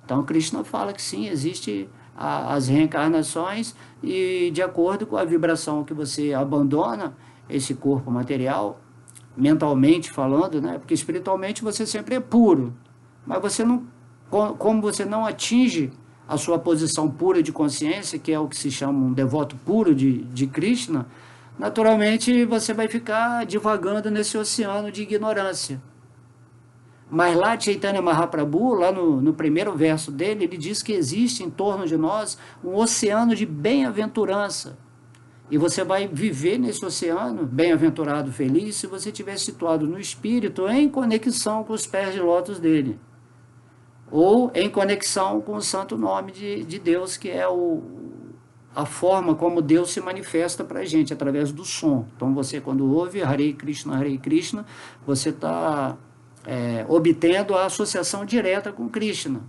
Então Krishna fala que sim, existe as reencarnações, e de acordo com a vibração que você abandona esse corpo material, mentalmente falando, né? Porque espiritualmente você sempre é puro, mas você não, como você não atinge a sua posição pura de consciência, que é o que se chama um devoto puro de Krishna, naturalmente você vai ficar divagando nesse oceano de ignorância. Mas lá Chaitanya Mahaprabhu, lá no primeiro verso dele, ele diz que existe em torno de nós um oceano de bem-aventurança. E você vai viver nesse oceano, bem-aventurado, feliz, se você estiver situado no espírito em conexão com os pés de lótus dele. Ou em conexão com o santo nome de Deus, que é a forma como Deus se manifesta para a gente, através do som. Então você, quando ouve Hare Krishna, você está obtendo a associação direta com Krishna.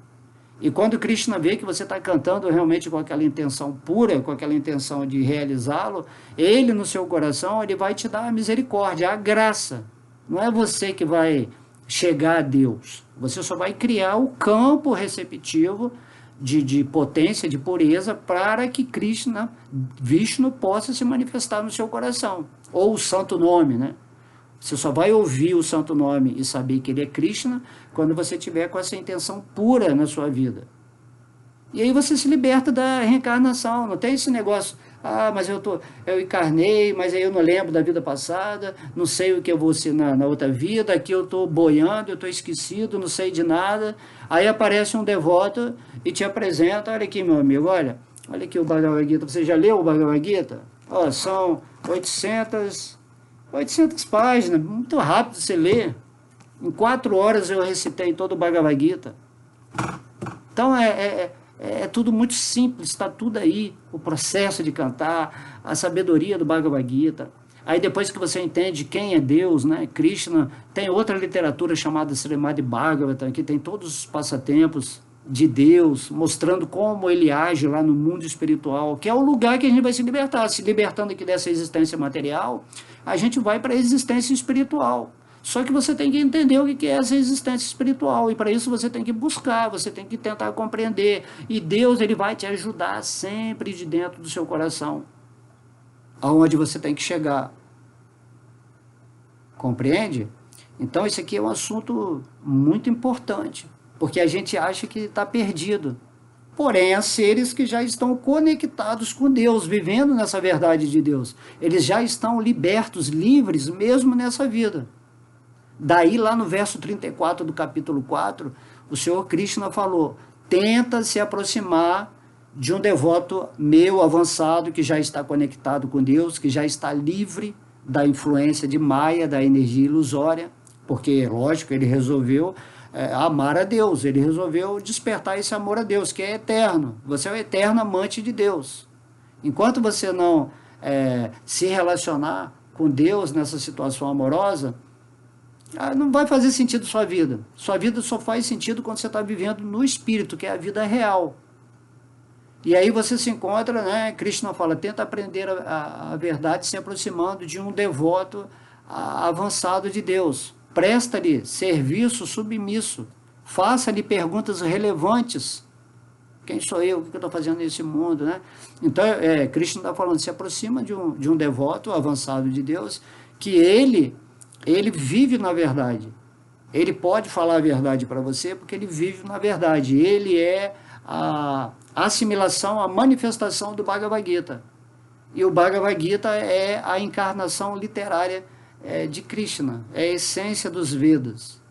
E quando Krishna vê que você está cantando realmente com aquela intenção pura, com aquela intenção de realizá-lo, ele no seu coração, ele vai te dar a misericórdia, a graça. Não é você que vai chegar a Deus. Você só vai criar o campo receptivo de potência, de pureza, para que Krishna, Vishnu, possa se manifestar no seu coração. Ou o santo nome, né? Você só vai ouvir o santo nome e saber que ele é Krishna quando você tiver com essa intenção pura na sua vida. E aí você se liberta da reencarnação. Não tem esse negócio, mas eu encarnei, mas aí eu não lembro da vida passada, não sei o que eu vou ser na outra vida, aqui eu estou boiando, eu estou esquecido, não sei de nada. Aí aparece um devoto e te apresenta, olha aqui, meu amigo, olha aqui o Bhagavad Gita. Você já leu o Bhagavad Gita? São 800 páginas, muito rápido você lê. Em 4 horas eu recitei todo o Bhagavad Gita. Então é tudo muito simples, está tudo aí. O processo de cantar, a sabedoria do Bhagavad Gita. Aí depois que você entende quem é Deus, né? Krishna, tem outra literatura chamada Srimad Bhagavatam, que tem todos os passatempos de Deus, mostrando como ele age lá no mundo espiritual, que é o lugar que a gente vai se libertar. Se libertando aqui dessa existência material, a gente vai para a existência espiritual. Só que você tem que entender o que é essa existência espiritual, e para isso você tem que buscar, você tem que tentar compreender, e Deus, ele vai te ajudar sempre de dentro do seu coração, aonde você tem que chegar. Compreende? Então isso aqui é um assunto muito importante, porque a gente acha que está perdido. Porém, há seres que já estão conectados com Deus, vivendo nessa verdade de Deus. Eles já estão libertos, livres, mesmo nessa vida. Daí, lá no verso 34 do capítulo 4, o Senhor Krishna falou, tenta se aproximar de um devoto meu avançado, que já está conectado com Deus, que já está livre da influência de Maya, da energia ilusória, porque, lógico, ele resolveu amar a Deus, ele resolveu despertar esse amor a Deus, que é eterno. Você é o eterno amante de Deus. Enquanto você não se relacionar com Deus nessa situação amorosa, não vai fazer sentido sua vida. Sua vida só faz sentido quando você está vivendo no espírito, que é a vida real. E aí você se encontra, né? Krishna fala, tenta aprender a verdade se aproximando de um devoto avançado de Deus. Presta-lhe serviço submisso, faça-lhe perguntas relevantes. Quem sou eu? O que eu estou fazendo nesse mundo, né? Então, Krishna está falando, se aproxima de um devoto avançado de Deus, que ele vive na verdade. Ele pode falar a verdade para você, porque ele vive na verdade. Ele é a assimilação, a manifestação do Bhagavad Gita. E o Bhagavad Gita é a encarnação literária de Krishna, é a essência dos Vedas.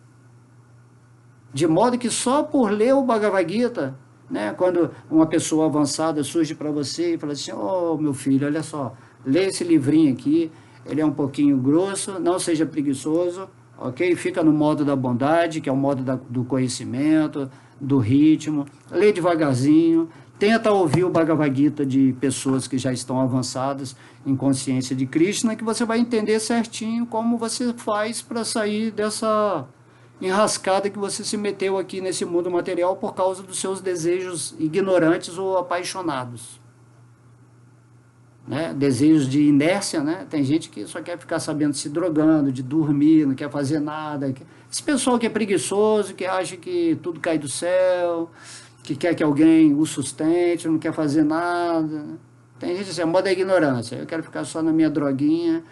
De modo que só por ler o Bhagavad Gita, né, quando uma pessoa avançada surge para você e fala assim, meu filho, olha só, lê esse livrinho aqui, ele é um pouquinho grosso, não seja preguiçoso, ok? Fica no modo da bondade, que é o modo do conhecimento, do ritmo, lê devagarzinho, tenta ouvir o Bhagavad Gita de pessoas que já estão avançadas em consciência de Krishna, que você vai entender certinho como você faz para sair dessa enrascada que você se meteu aqui nesse mundo material por causa dos seus desejos ignorantes ou apaixonados. Né? Desejos de inércia, né? Tem gente que só quer ficar sabendo se drogando, de dormir, não quer fazer nada. Esse pessoal que é preguiçoso, que acha que tudo cai do céu, que quer que alguém o sustente, não quer fazer nada. Né? Tem gente assim, a moda é ignorância. Eu quero ficar só na minha droguinha,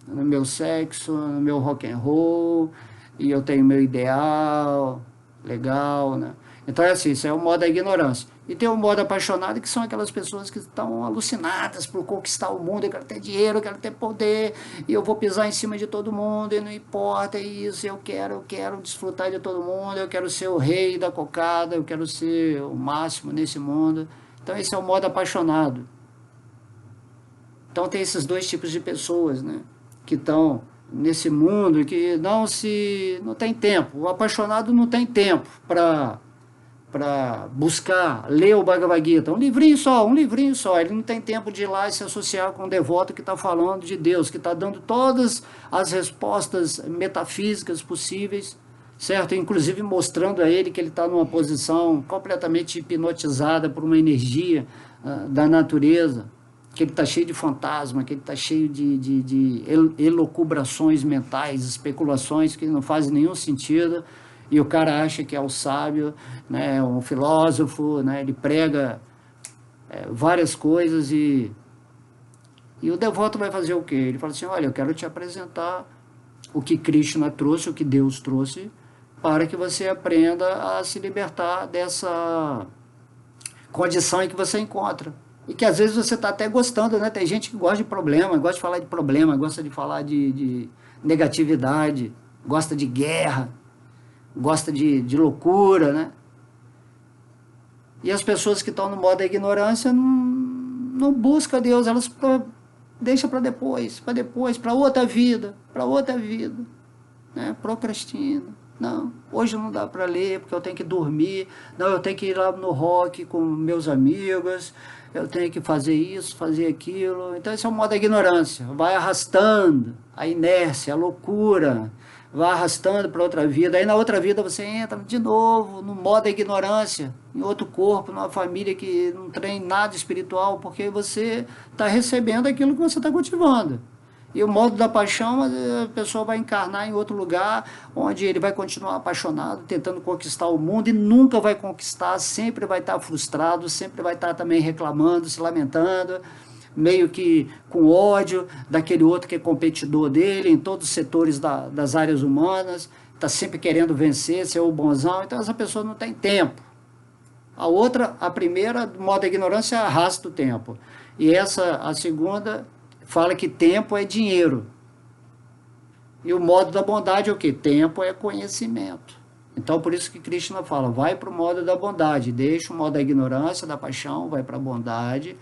no meu sexo, no meu rock and roll, e eu tenho meu ideal, legal, né? Então é assim, isso é o modo da ignorância. E tem o modo apaixonado, que são aquelas pessoas que estão alucinadas por conquistar o mundo. Eu quero ter dinheiro, eu quero ter poder, e eu vou pisar em cima de todo mundo, e não importa isso, eu quero desfrutar de todo mundo, eu quero ser o rei da cocada, eu quero ser o máximo nesse mundo. Então esse é o modo apaixonado. Então tem esses dois tipos de pessoas, né, que estão nesse mundo que não tem tempo. O apaixonado não tem tempo para buscar, ler o Bhagavad Gita, um livrinho só, ele não tem tempo de ir lá e se associar com um devoto que está falando de Deus, que está dando todas as respostas metafísicas possíveis, certo? Inclusive mostrando a ele que ele está numa posição completamente hipnotizada por uma energia da natureza, que ele está cheio de fantasma, que ele está cheio de elucubrações mentais, especulações que não fazem nenhum sentido, e o cara acha que é o sábio, né, um filósofo, né, ele prega várias coisas e o devoto vai fazer o quê? Ele fala assim, olha, eu quero te apresentar o que Krishna trouxe, o que Deus trouxe, para que você aprenda a se libertar dessa condição em que você encontra. E que às vezes você está até gostando, né? Tem gente que gosta de problema, gosta de falar de problema, gosta de falar de negatividade, gosta de guerra, gosta de loucura, né? E as pessoas que estão no modo da ignorância não buscam Deus, elas deixam para depois, para outra vida, né? Procrastina. Não, hoje não dá para ler porque eu tenho que dormir, não, eu tenho que ir lá no rock com meus amigos, eu tenho que fazer isso, fazer aquilo. Então esse é o modo da ignorância, vai arrastando a inércia, a loucura, vai arrastando para outra vida, aí na outra vida você entra de novo no modo da ignorância, em outro corpo, numa família que não tem nada espiritual, porque você está recebendo aquilo que você está cultivando. E o modo da paixão, a pessoa vai encarnar em outro lugar, onde ele vai continuar apaixonado, tentando conquistar o mundo, e nunca vai conquistar, sempre vai estar frustrado, sempre vai estar também reclamando, se lamentando, meio que com ódio daquele outro que é competidor dele, em todos os setores das áreas humanas, está sempre querendo vencer, ser o bonzão, então essa pessoa não tem tempo. A primeira, do modo da ignorância, arrasta o tempo. E a segunda, fala que tempo é dinheiro. E o modo da bondade é o quê? Tempo é conhecimento. Então, por isso que Krishna fala, vai para o modo da bondade, deixa o modo da ignorância, da paixão, vai para a bondade.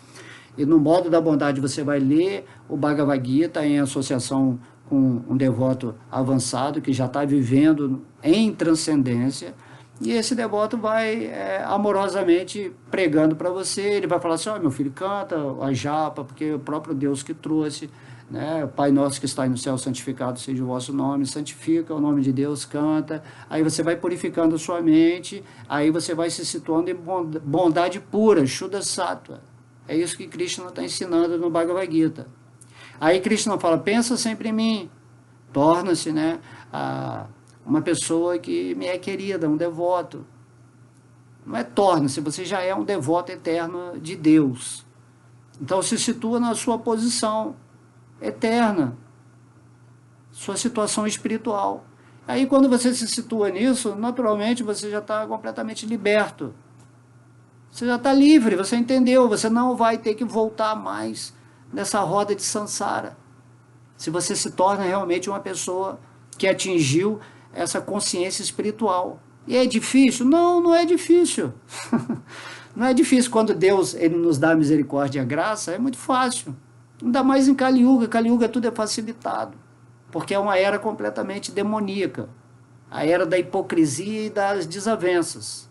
E no modo da bondade você vai ler o Bhagavad Gita em associação com um devoto avançado que já está vivendo em transcendência. E esse devoto vai amorosamente pregando para você, ele vai falar assim, ó, meu filho, canta a japa, porque é o próprio Deus que trouxe, né? Pai nosso que está no céu, santificado seja o vosso nome, santifica o nome de Deus, canta, aí você vai purificando a sua mente, aí você vai se situando em bondade pura, Shuddha Sattva. É isso que Krishna está ensinando no Bhagavad Gita. Aí Krishna fala, pensa sempre em mim, torna-se, né, uma pessoa que me é querida, um devoto. Não é torna-se, você já é um devoto eterno de Deus. Então se situa na sua posição eterna, sua situação espiritual. Aí quando você se situa nisso, naturalmente você já está completamente liberto. Você já está livre, você entendeu, você não vai ter que voltar mais nessa roda de samsara. Se você se torna realmente uma pessoa que atingiu essa consciência espiritual. E é difícil? Não, não é difícil. Não é difícil quando Deus ele nos dá misericórdia e a graça, é muito fácil. Ainda mais em Kali Yuga, Kali Yuga tudo é facilitado. porque é uma era completamente demoníaca, a era da hipocrisia e das desavenças.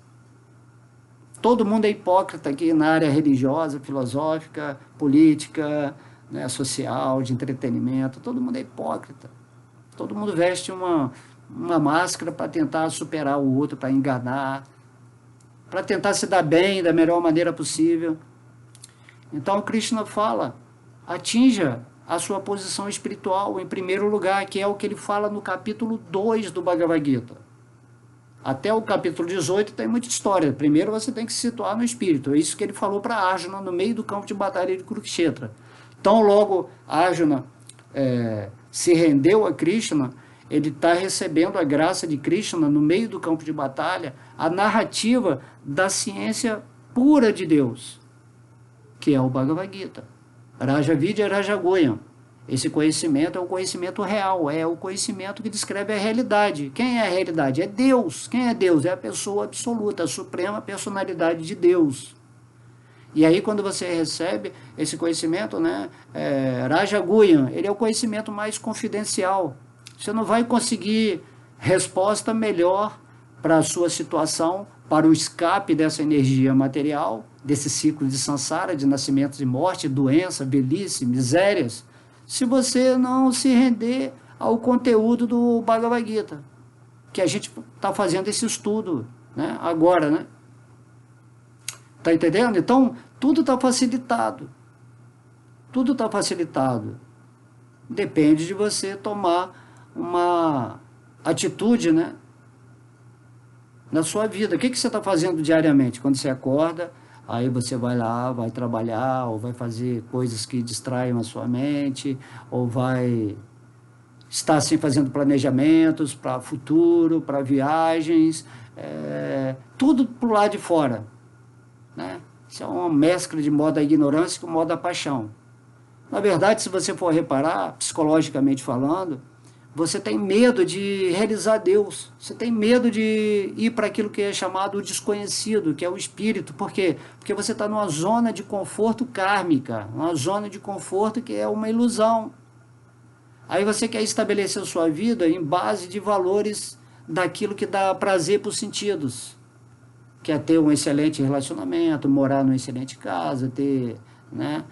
Todo mundo é hipócrita aqui na área religiosa, filosófica, política, né, social, de entretenimento, todo mundo é hipócrita. Todo mundo veste uma máscara para tentar superar o outro, para enganar, para tentar se dar bem da melhor maneira possível. Então Krishna fala, atinja a sua posição espiritual em primeiro lugar, que é o que ele fala no capítulo 2 do Bhagavad Gita. Até o capítulo 18 tem muita história. Primeiro você tem que se situar no espírito. É isso que ele falou para Arjuna no meio do campo de batalha de Kurukshetra. Então logo Arjuna se rendeu a Krishna, ele está recebendo a graça de Krishna no meio do campo de batalha, a narrativa da ciência pura de Deus, que é o Bhagavad Gita. Raja Vidya Raja Goyam. Esse conhecimento é o conhecimento real, é o conhecimento que descreve a realidade. Quem é a realidade? É Deus. Quem é Deus? É a pessoa absoluta, a suprema personalidade de Deus. E aí quando você recebe esse conhecimento, né, Raja Goyam, ele é o conhecimento mais confidencial. Você não vai conseguir resposta melhor para a sua situação, para o escape dessa energia material, desse ciclo de samsara, de nascimento e morte, doença, velhice, misérias, se você não se render ao conteúdo do Bhagavad Gita, que a gente está fazendo esse estudo, né, agora, né? Está entendendo? Então, tudo está facilitado. Tudo está facilitado. Depende de você tomar uma atitude, né, na sua vida. O que você está fazendo diariamente? Quando você acorda, aí você vai lá, vai trabalhar, ou vai fazer coisas que distraiam a sua mente, ou vai estar assim fazendo planejamentos para futuro, para viagens, tudo para o lado de fora, né? Isso é uma mescla de modo da ignorância com modo da paixão. Na verdade, se você for reparar, psicologicamente falando, você tem medo de realizar Deus. Você tem medo de ir para aquilo que é chamado o desconhecido, que é o espírito. Por quê? Porque você está numa zona de conforto kármica, uma zona de conforto que é uma ilusão. Aí você quer estabelecer a sua vida em base de valores daquilo que dá prazer para os sentidos. Quer ter um excelente relacionamento, morar numa excelente casa, ter, né,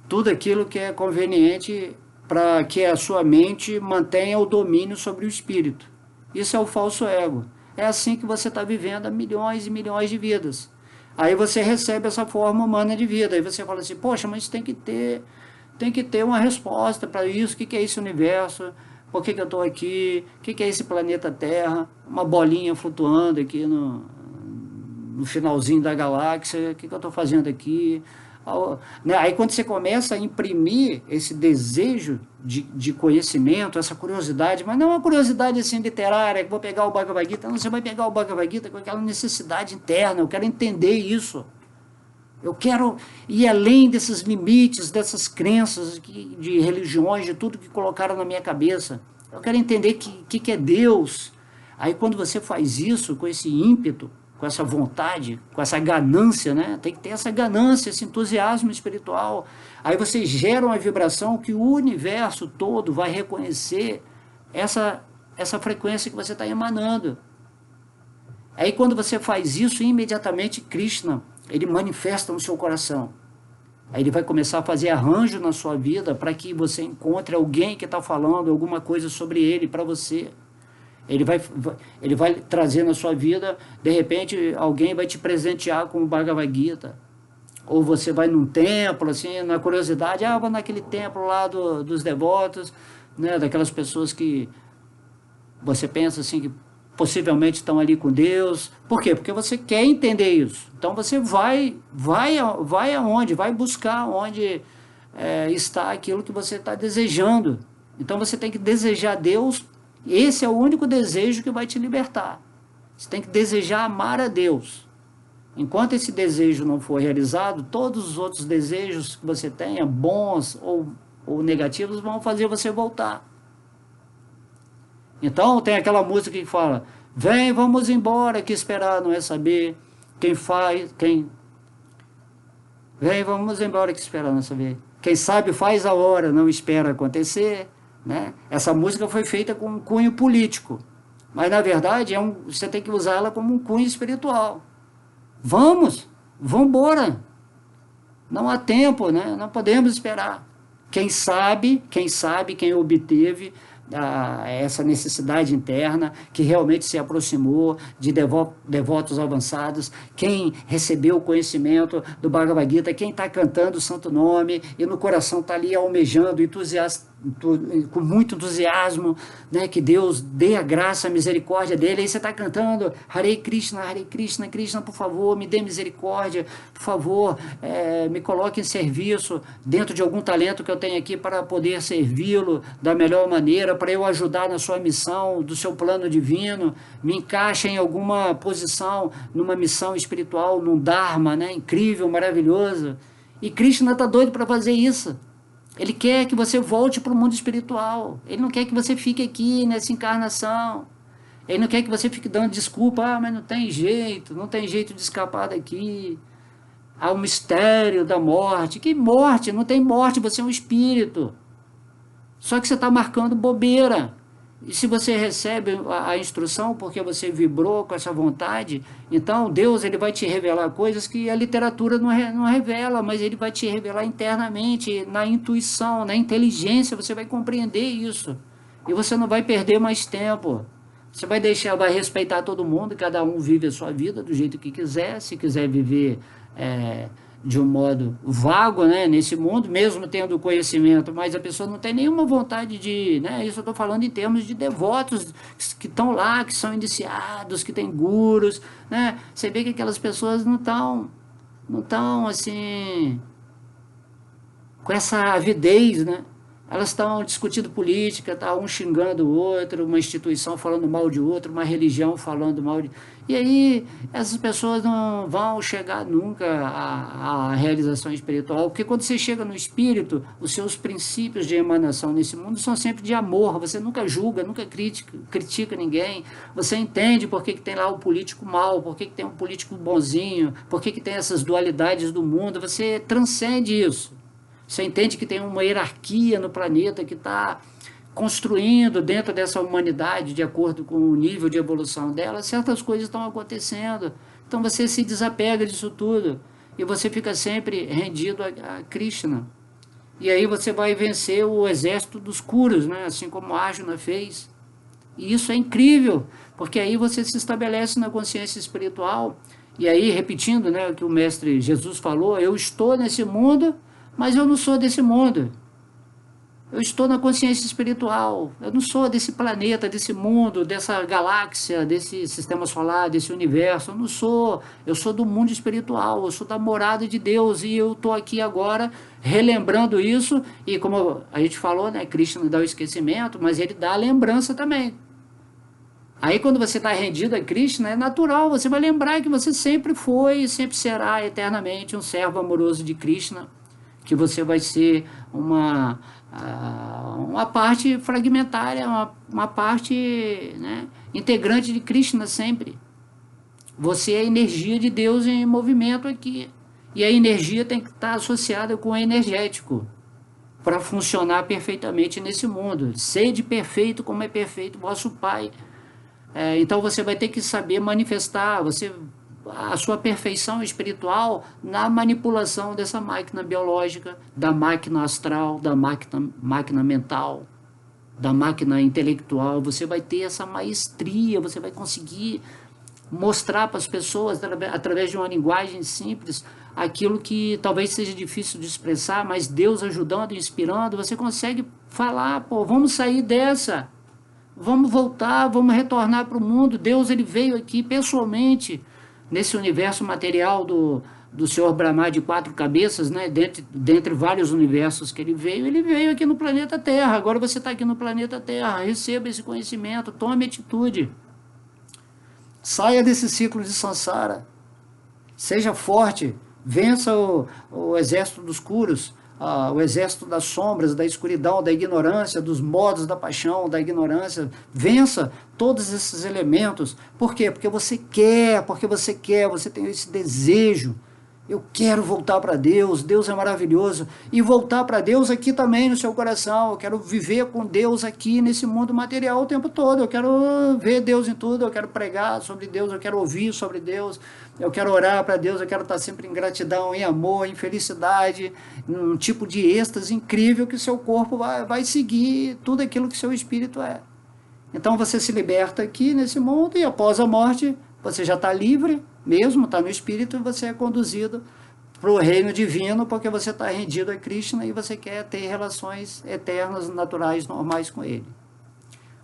tudo aquilo que é conveniente para que a sua mente mantenha o domínio sobre o espírito. Isso é o falso ego. É assim que você está vivendo há milhões e milhões de vidas. Aí você recebe essa forma humana de vida. Aí você fala assim, poxa, mas tem que ter uma resposta para isso. O que é esse universo? Por que eu estou aqui? O que é esse planeta Terra? Uma bolinha flutuando aqui no finalzinho da galáxia. O que eu estou fazendo aqui? Aí quando você começa a imprimir esse desejo de conhecimento, essa curiosidade, mas não uma curiosidade assim literária, que vou pegar o Bhagavad Gita, não, você vai pegar o Bhagavad Gita com aquela necessidade interna, eu quero entender isso, eu quero ir além desses limites, dessas crenças de religiões, de tudo que colocaram na minha cabeça, eu quero entender que é Deus. Aí quando você faz isso com esse ímpeto, com essa vontade, com essa ganância, né? Tem que ter essa ganância, esse entusiasmo espiritual. Aí você gera uma vibração que o universo todo vai reconhecer essa frequência que você está emanando. Aí quando você faz isso, imediatamente Krishna, ele manifesta no seu coração. Aí ele vai começar a fazer arranjo na sua vida para que você encontre alguém que está falando alguma coisa sobre ele para você. Ele vai trazer na sua vida, de repente, alguém vai te presentear com o Bhagavad Gita. Ou você vai num templo, assim, na curiosidade, vou naquele templo lá dos devotos, né, daquelas pessoas que você pensa assim, que possivelmente estão ali com Deus. Por quê? Porque você quer entender isso. Então você vai aonde? Vai buscar onde está aquilo que você está desejando. Então você tem que desejar Deus. Esse é o único desejo que vai te libertar. Você tem que desejar amar a Deus. Enquanto esse desejo não for realizado, todos os outros desejos que você tenha, bons ou negativos, vão fazer você voltar. Então tem aquela música que fala, vem, vamos embora, que esperar não é saber, vem, vamos embora, que esperar não é saber, Quem sabe faz a hora, não espera acontecer, né? Essa música foi feita com um cunho político, mas na verdade você tem que usar ela como um cunho espiritual. Vamos embora. Não há tempo, né? Não podemos esperar. Quem obteve essa necessidade interna, que realmente se aproximou de devotos avançados, quem recebeu o conhecimento do Bhagavad Gita, quem está cantando o santo nome e no coração está ali almejando, com muito entusiasmo, né, que Deus dê a graça, a misericórdia dele. Aí você está cantando Hare Krishna, Krishna, por favor, me dê misericórdia, por favor, me coloque em serviço dentro de algum talento que eu tenho aqui para poder servi-lo da melhor maneira, para eu ajudar na sua missão, do seu plano divino, me encaixa em alguma posição, numa missão espiritual, num Dharma, né, incrível, maravilhoso. E Krishna está doido para fazer isso. Ele quer que você volte para o mundo espiritual. Ele não quer que você fique aqui nessa encarnação. Ele não quer que você fique dando desculpa, mas não tem jeito de escapar daqui. Há um mistério da morte. Que morte? Não tem morte, você é um espírito. Só que você está marcando bobeira. E se você recebe a instrução porque você vibrou com essa vontade, então Deus ele vai te revelar coisas que a literatura não revela, mas ele vai te revelar internamente, na intuição, na inteligência, você vai compreender isso. E você não vai perder mais tempo. Você vai respeitar todo mundo, cada um vive a sua vida do jeito que quiser. Se quiser viver de um modo vago, né, nesse mundo, mesmo tendo conhecimento, mas a pessoa não tem nenhuma vontade de, né, isso eu estou falando em termos de devotos que estão lá, que são iniciados, que têm gurus, né, você vê que aquelas pessoas não estão assim, com essa avidez, né, elas estão discutindo política, tá um xingando o outro, uma instituição falando mal de outro, uma religião falando mal de... E aí essas pessoas não vão chegar nunca à realização espiritual, porque quando você chega no espírito, os seus princípios de emanação nesse mundo são sempre de amor, você nunca julga, nunca critica ninguém, você entende por que tem lá o político mau, por que tem um político bonzinho, por que tem essas dualidades do mundo, você transcende isso. Você entende que tem uma hierarquia no planeta que está construindo dentro dessa humanidade, de acordo com o nível de evolução dela, certas coisas estão acontecendo. Então você se desapega disso tudo e você fica sempre rendido a Krishna. E aí você vai vencer o exército dos Kuras, né? Assim como Arjuna fez. E isso é incrível, porque aí você se estabelece na consciência espiritual. E aí, repetindo, né, o que o mestre Jesus falou, eu estou nesse mundo, mas eu não sou desse mundo. Eu estou na consciência espiritual. Eu não sou desse planeta, desse mundo, dessa galáxia, desse sistema solar, desse universo. Eu não sou. Eu sou do mundo espiritual. Eu sou da morada de Deus. E eu estou aqui agora relembrando isso. E como a gente falou, né, Krishna dá o esquecimento, mas ele dá a lembrança também. Aí quando você está rendido a Krishna, é natural. Você vai lembrar que você sempre foi e sempre será eternamente um servo amoroso de Krishna. Que você vai ser uma parte fragmentária, uma parte, né, integrante de Krishna sempre. Você é a energia de Deus em movimento aqui. E a energia tem que estar associada com o energético para funcionar perfeitamente nesse mundo. Sede perfeito como é perfeito vosso Pai. Então você vai ter que saber manifestar a sua perfeição espiritual na manipulação dessa máquina biológica, da máquina astral, da máquina mental, da máquina intelectual. Você vai ter essa maestria, você vai conseguir mostrar para as pessoas, através de uma linguagem simples, aquilo que talvez seja difícil de expressar, mas Deus ajudando, inspirando, você consegue falar, pô, vamos sair dessa, vamos voltar, vamos retornar para o mundo. Deus ele veio aqui pessoalmente, nesse universo material do Senhor Brahma de 4 cabeças, né, dentre vários universos que ele veio aqui no planeta Terra. Agora você está aqui no planeta Terra, receba esse conhecimento, tome atitude. Saia desse ciclo de samsara, seja forte, vença o exército dos Kuras, o exército das sombras, da escuridão, da ignorância, dos modos da paixão, da ignorância. Vença todos esses elementos. Por quê? Porque você quer, você tem esse desejo Eu quero voltar para Deus, Deus é maravilhoso. E voltar para Deus aqui também no seu coração. Eu quero viver com Deus aqui nesse mundo material o tempo todo. Eu quero ver Deus em tudo, eu quero pregar sobre Deus, eu quero ouvir sobre Deus, eu quero orar para Deus, eu quero estar sempre em gratidão, em amor, em felicidade, um tipo de êxtase incrível que o seu corpo vai seguir tudo aquilo que seu espírito é. Então você se liberta aqui nesse mundo e após a morte você já está livre mesmo, está no espírito e você é conduzido para o reino divino porque você está rendido a Krishna e você quer ter relações eternas, naturais, normais com ele.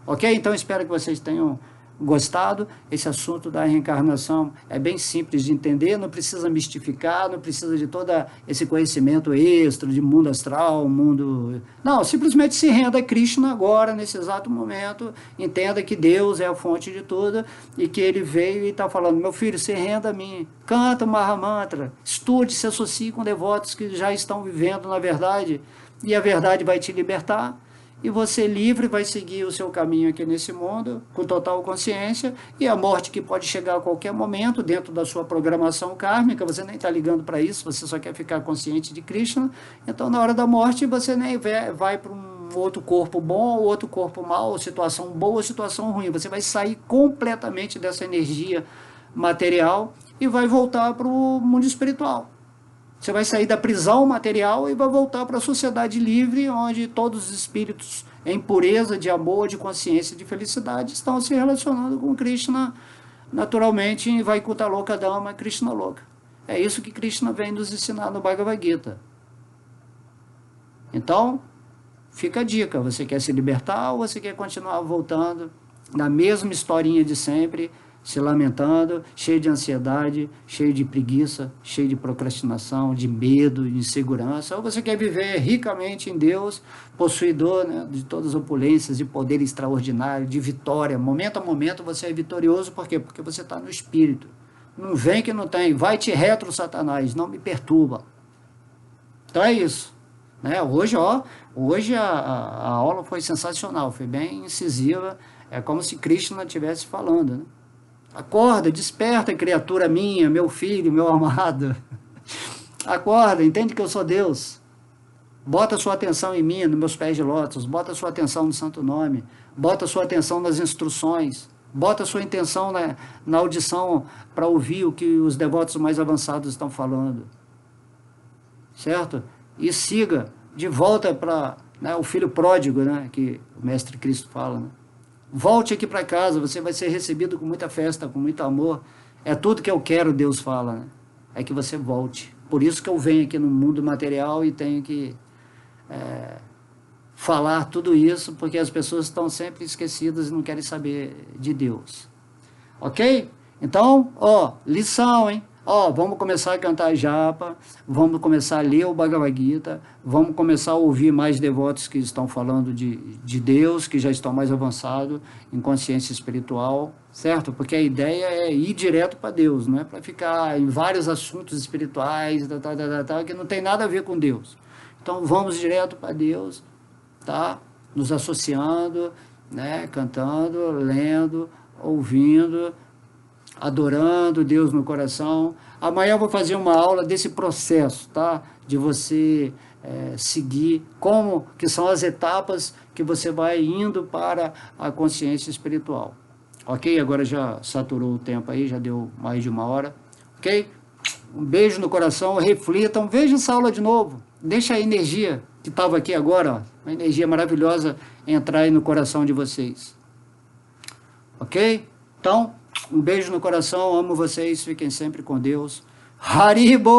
Ok? Então espero que vocês tenham gostado. Esse assunto da reencarnação é bem simples de entender, não precisa mistificar, não precisa de todo esse conhecimento extra de mundo astral, mundo... Não, simplesmente se renda a Krishna agora, nesse exato momento, entenda que Deus é a fonte de tudo e que ele veio e está falando, meu filho, se renda a mim, canta o Mahamantra, estude, se associe com devotos que já estão vivendo na verdade e a verdade vai te libertar. E você livre vai seguir o seu caminho aqui nesse mundo, com total consciência, e a morte que pode chegar a qualquer momento, dentro da sua programação kármica, você nem está ligando para isso, você só quer ficar consciente de Krishna, então na hora da morte você nem vai para um outro corpo bom, ou outro corpo mau, situação boa, ou situação ruim, você vai sair completamente dessa energia material e vai voltar para o mundo espiritual. Você vai sair da prisão material e vai voltar para a sociedade livre, onde todos os espíritos em pureza, de amor, de consciência, de felicidade, estão se relacionando com Krishna naturalmente em Vaikuntha Loka Dhamma, Krishna Loka. É isso que Krishna vem nos ensinar no Bhagavad Gita. Então, fica a dica, você quer se libertar ou você quer continuar voltando na mesma historinha de sempre, se lamentando, cheio de ansiedade, cheio de preguiça, cheio de procrastinação, de medo, de insegurança, ou você quer viver ricamente em Deus, possuidor, né, de todas as opulências, de poder extraordinário, de vitória, momento a momento você é vitorioso, por quê? Porque você está no Espírito, não vem que não tem, vai-te retro Satanás, não me perturba. Então é isso, né? Hoje a aula foi sensacional, foi bem incisiva, é como se Krishna estivesse falando, né? Acorda, desperta, criatura minha, meu filho, meu amado. Acorda, entende que eu sou Deus. Bota sua atenção em mim, nos meus pés de lótus. Bota sua atenção no santo nome. Bota sua atenção nas instruções. Bota sua intenção na audição para ouvir o que os devotos mais avançados estão falando. Certo? E siga de volta para, né, o filho pródigo, né, que o Mestre Cristo fala, né? Volte aqui para casa, você vai ser recebido com muita festa, com muito amor. É tudo que eu quero, Deus fala, né? É que você volte. Por isso que eu venho aqui no mundo material e tenho que falar tudo isso, porque as pessoas estão sempre esquecidas e não querem saber de Deus. Ok? Então, ó, lição, hein? Ó, vamos começar a cantar japa, vamos começar a ler o Bhagavad Gita, vamos começar a ouvir mais devotos que estão falando de Deus, que já estão mais avançados em consciência espiritual, certo? Porque a ideia é ir direto para Deus, não é para ficar em vários assuntos espirituais, que não tem nada a ver com Deus. Então vamos direto para Deus, tá? Nos associando, né? Cantando, lendo, ouvindo, adorando Deus no coração. Amanhã eu vou fazer uma aula desse processo, tá? De você seguir como que são as etapas que você vai indo para a consciência espiritual. Ok? Agora já saturou o tempo aí, já deu mais de 1 hora. Ok? Um beijo no coração, reflitam, vejam essa aula de novo. Deixa a energia que estava aqui agora, ó, uma energia maravilhosa, entrar aí no coração de vocês. Ok? Então, um beijo no coração, amo vocês, fiquem sempre com Deus. Haribo!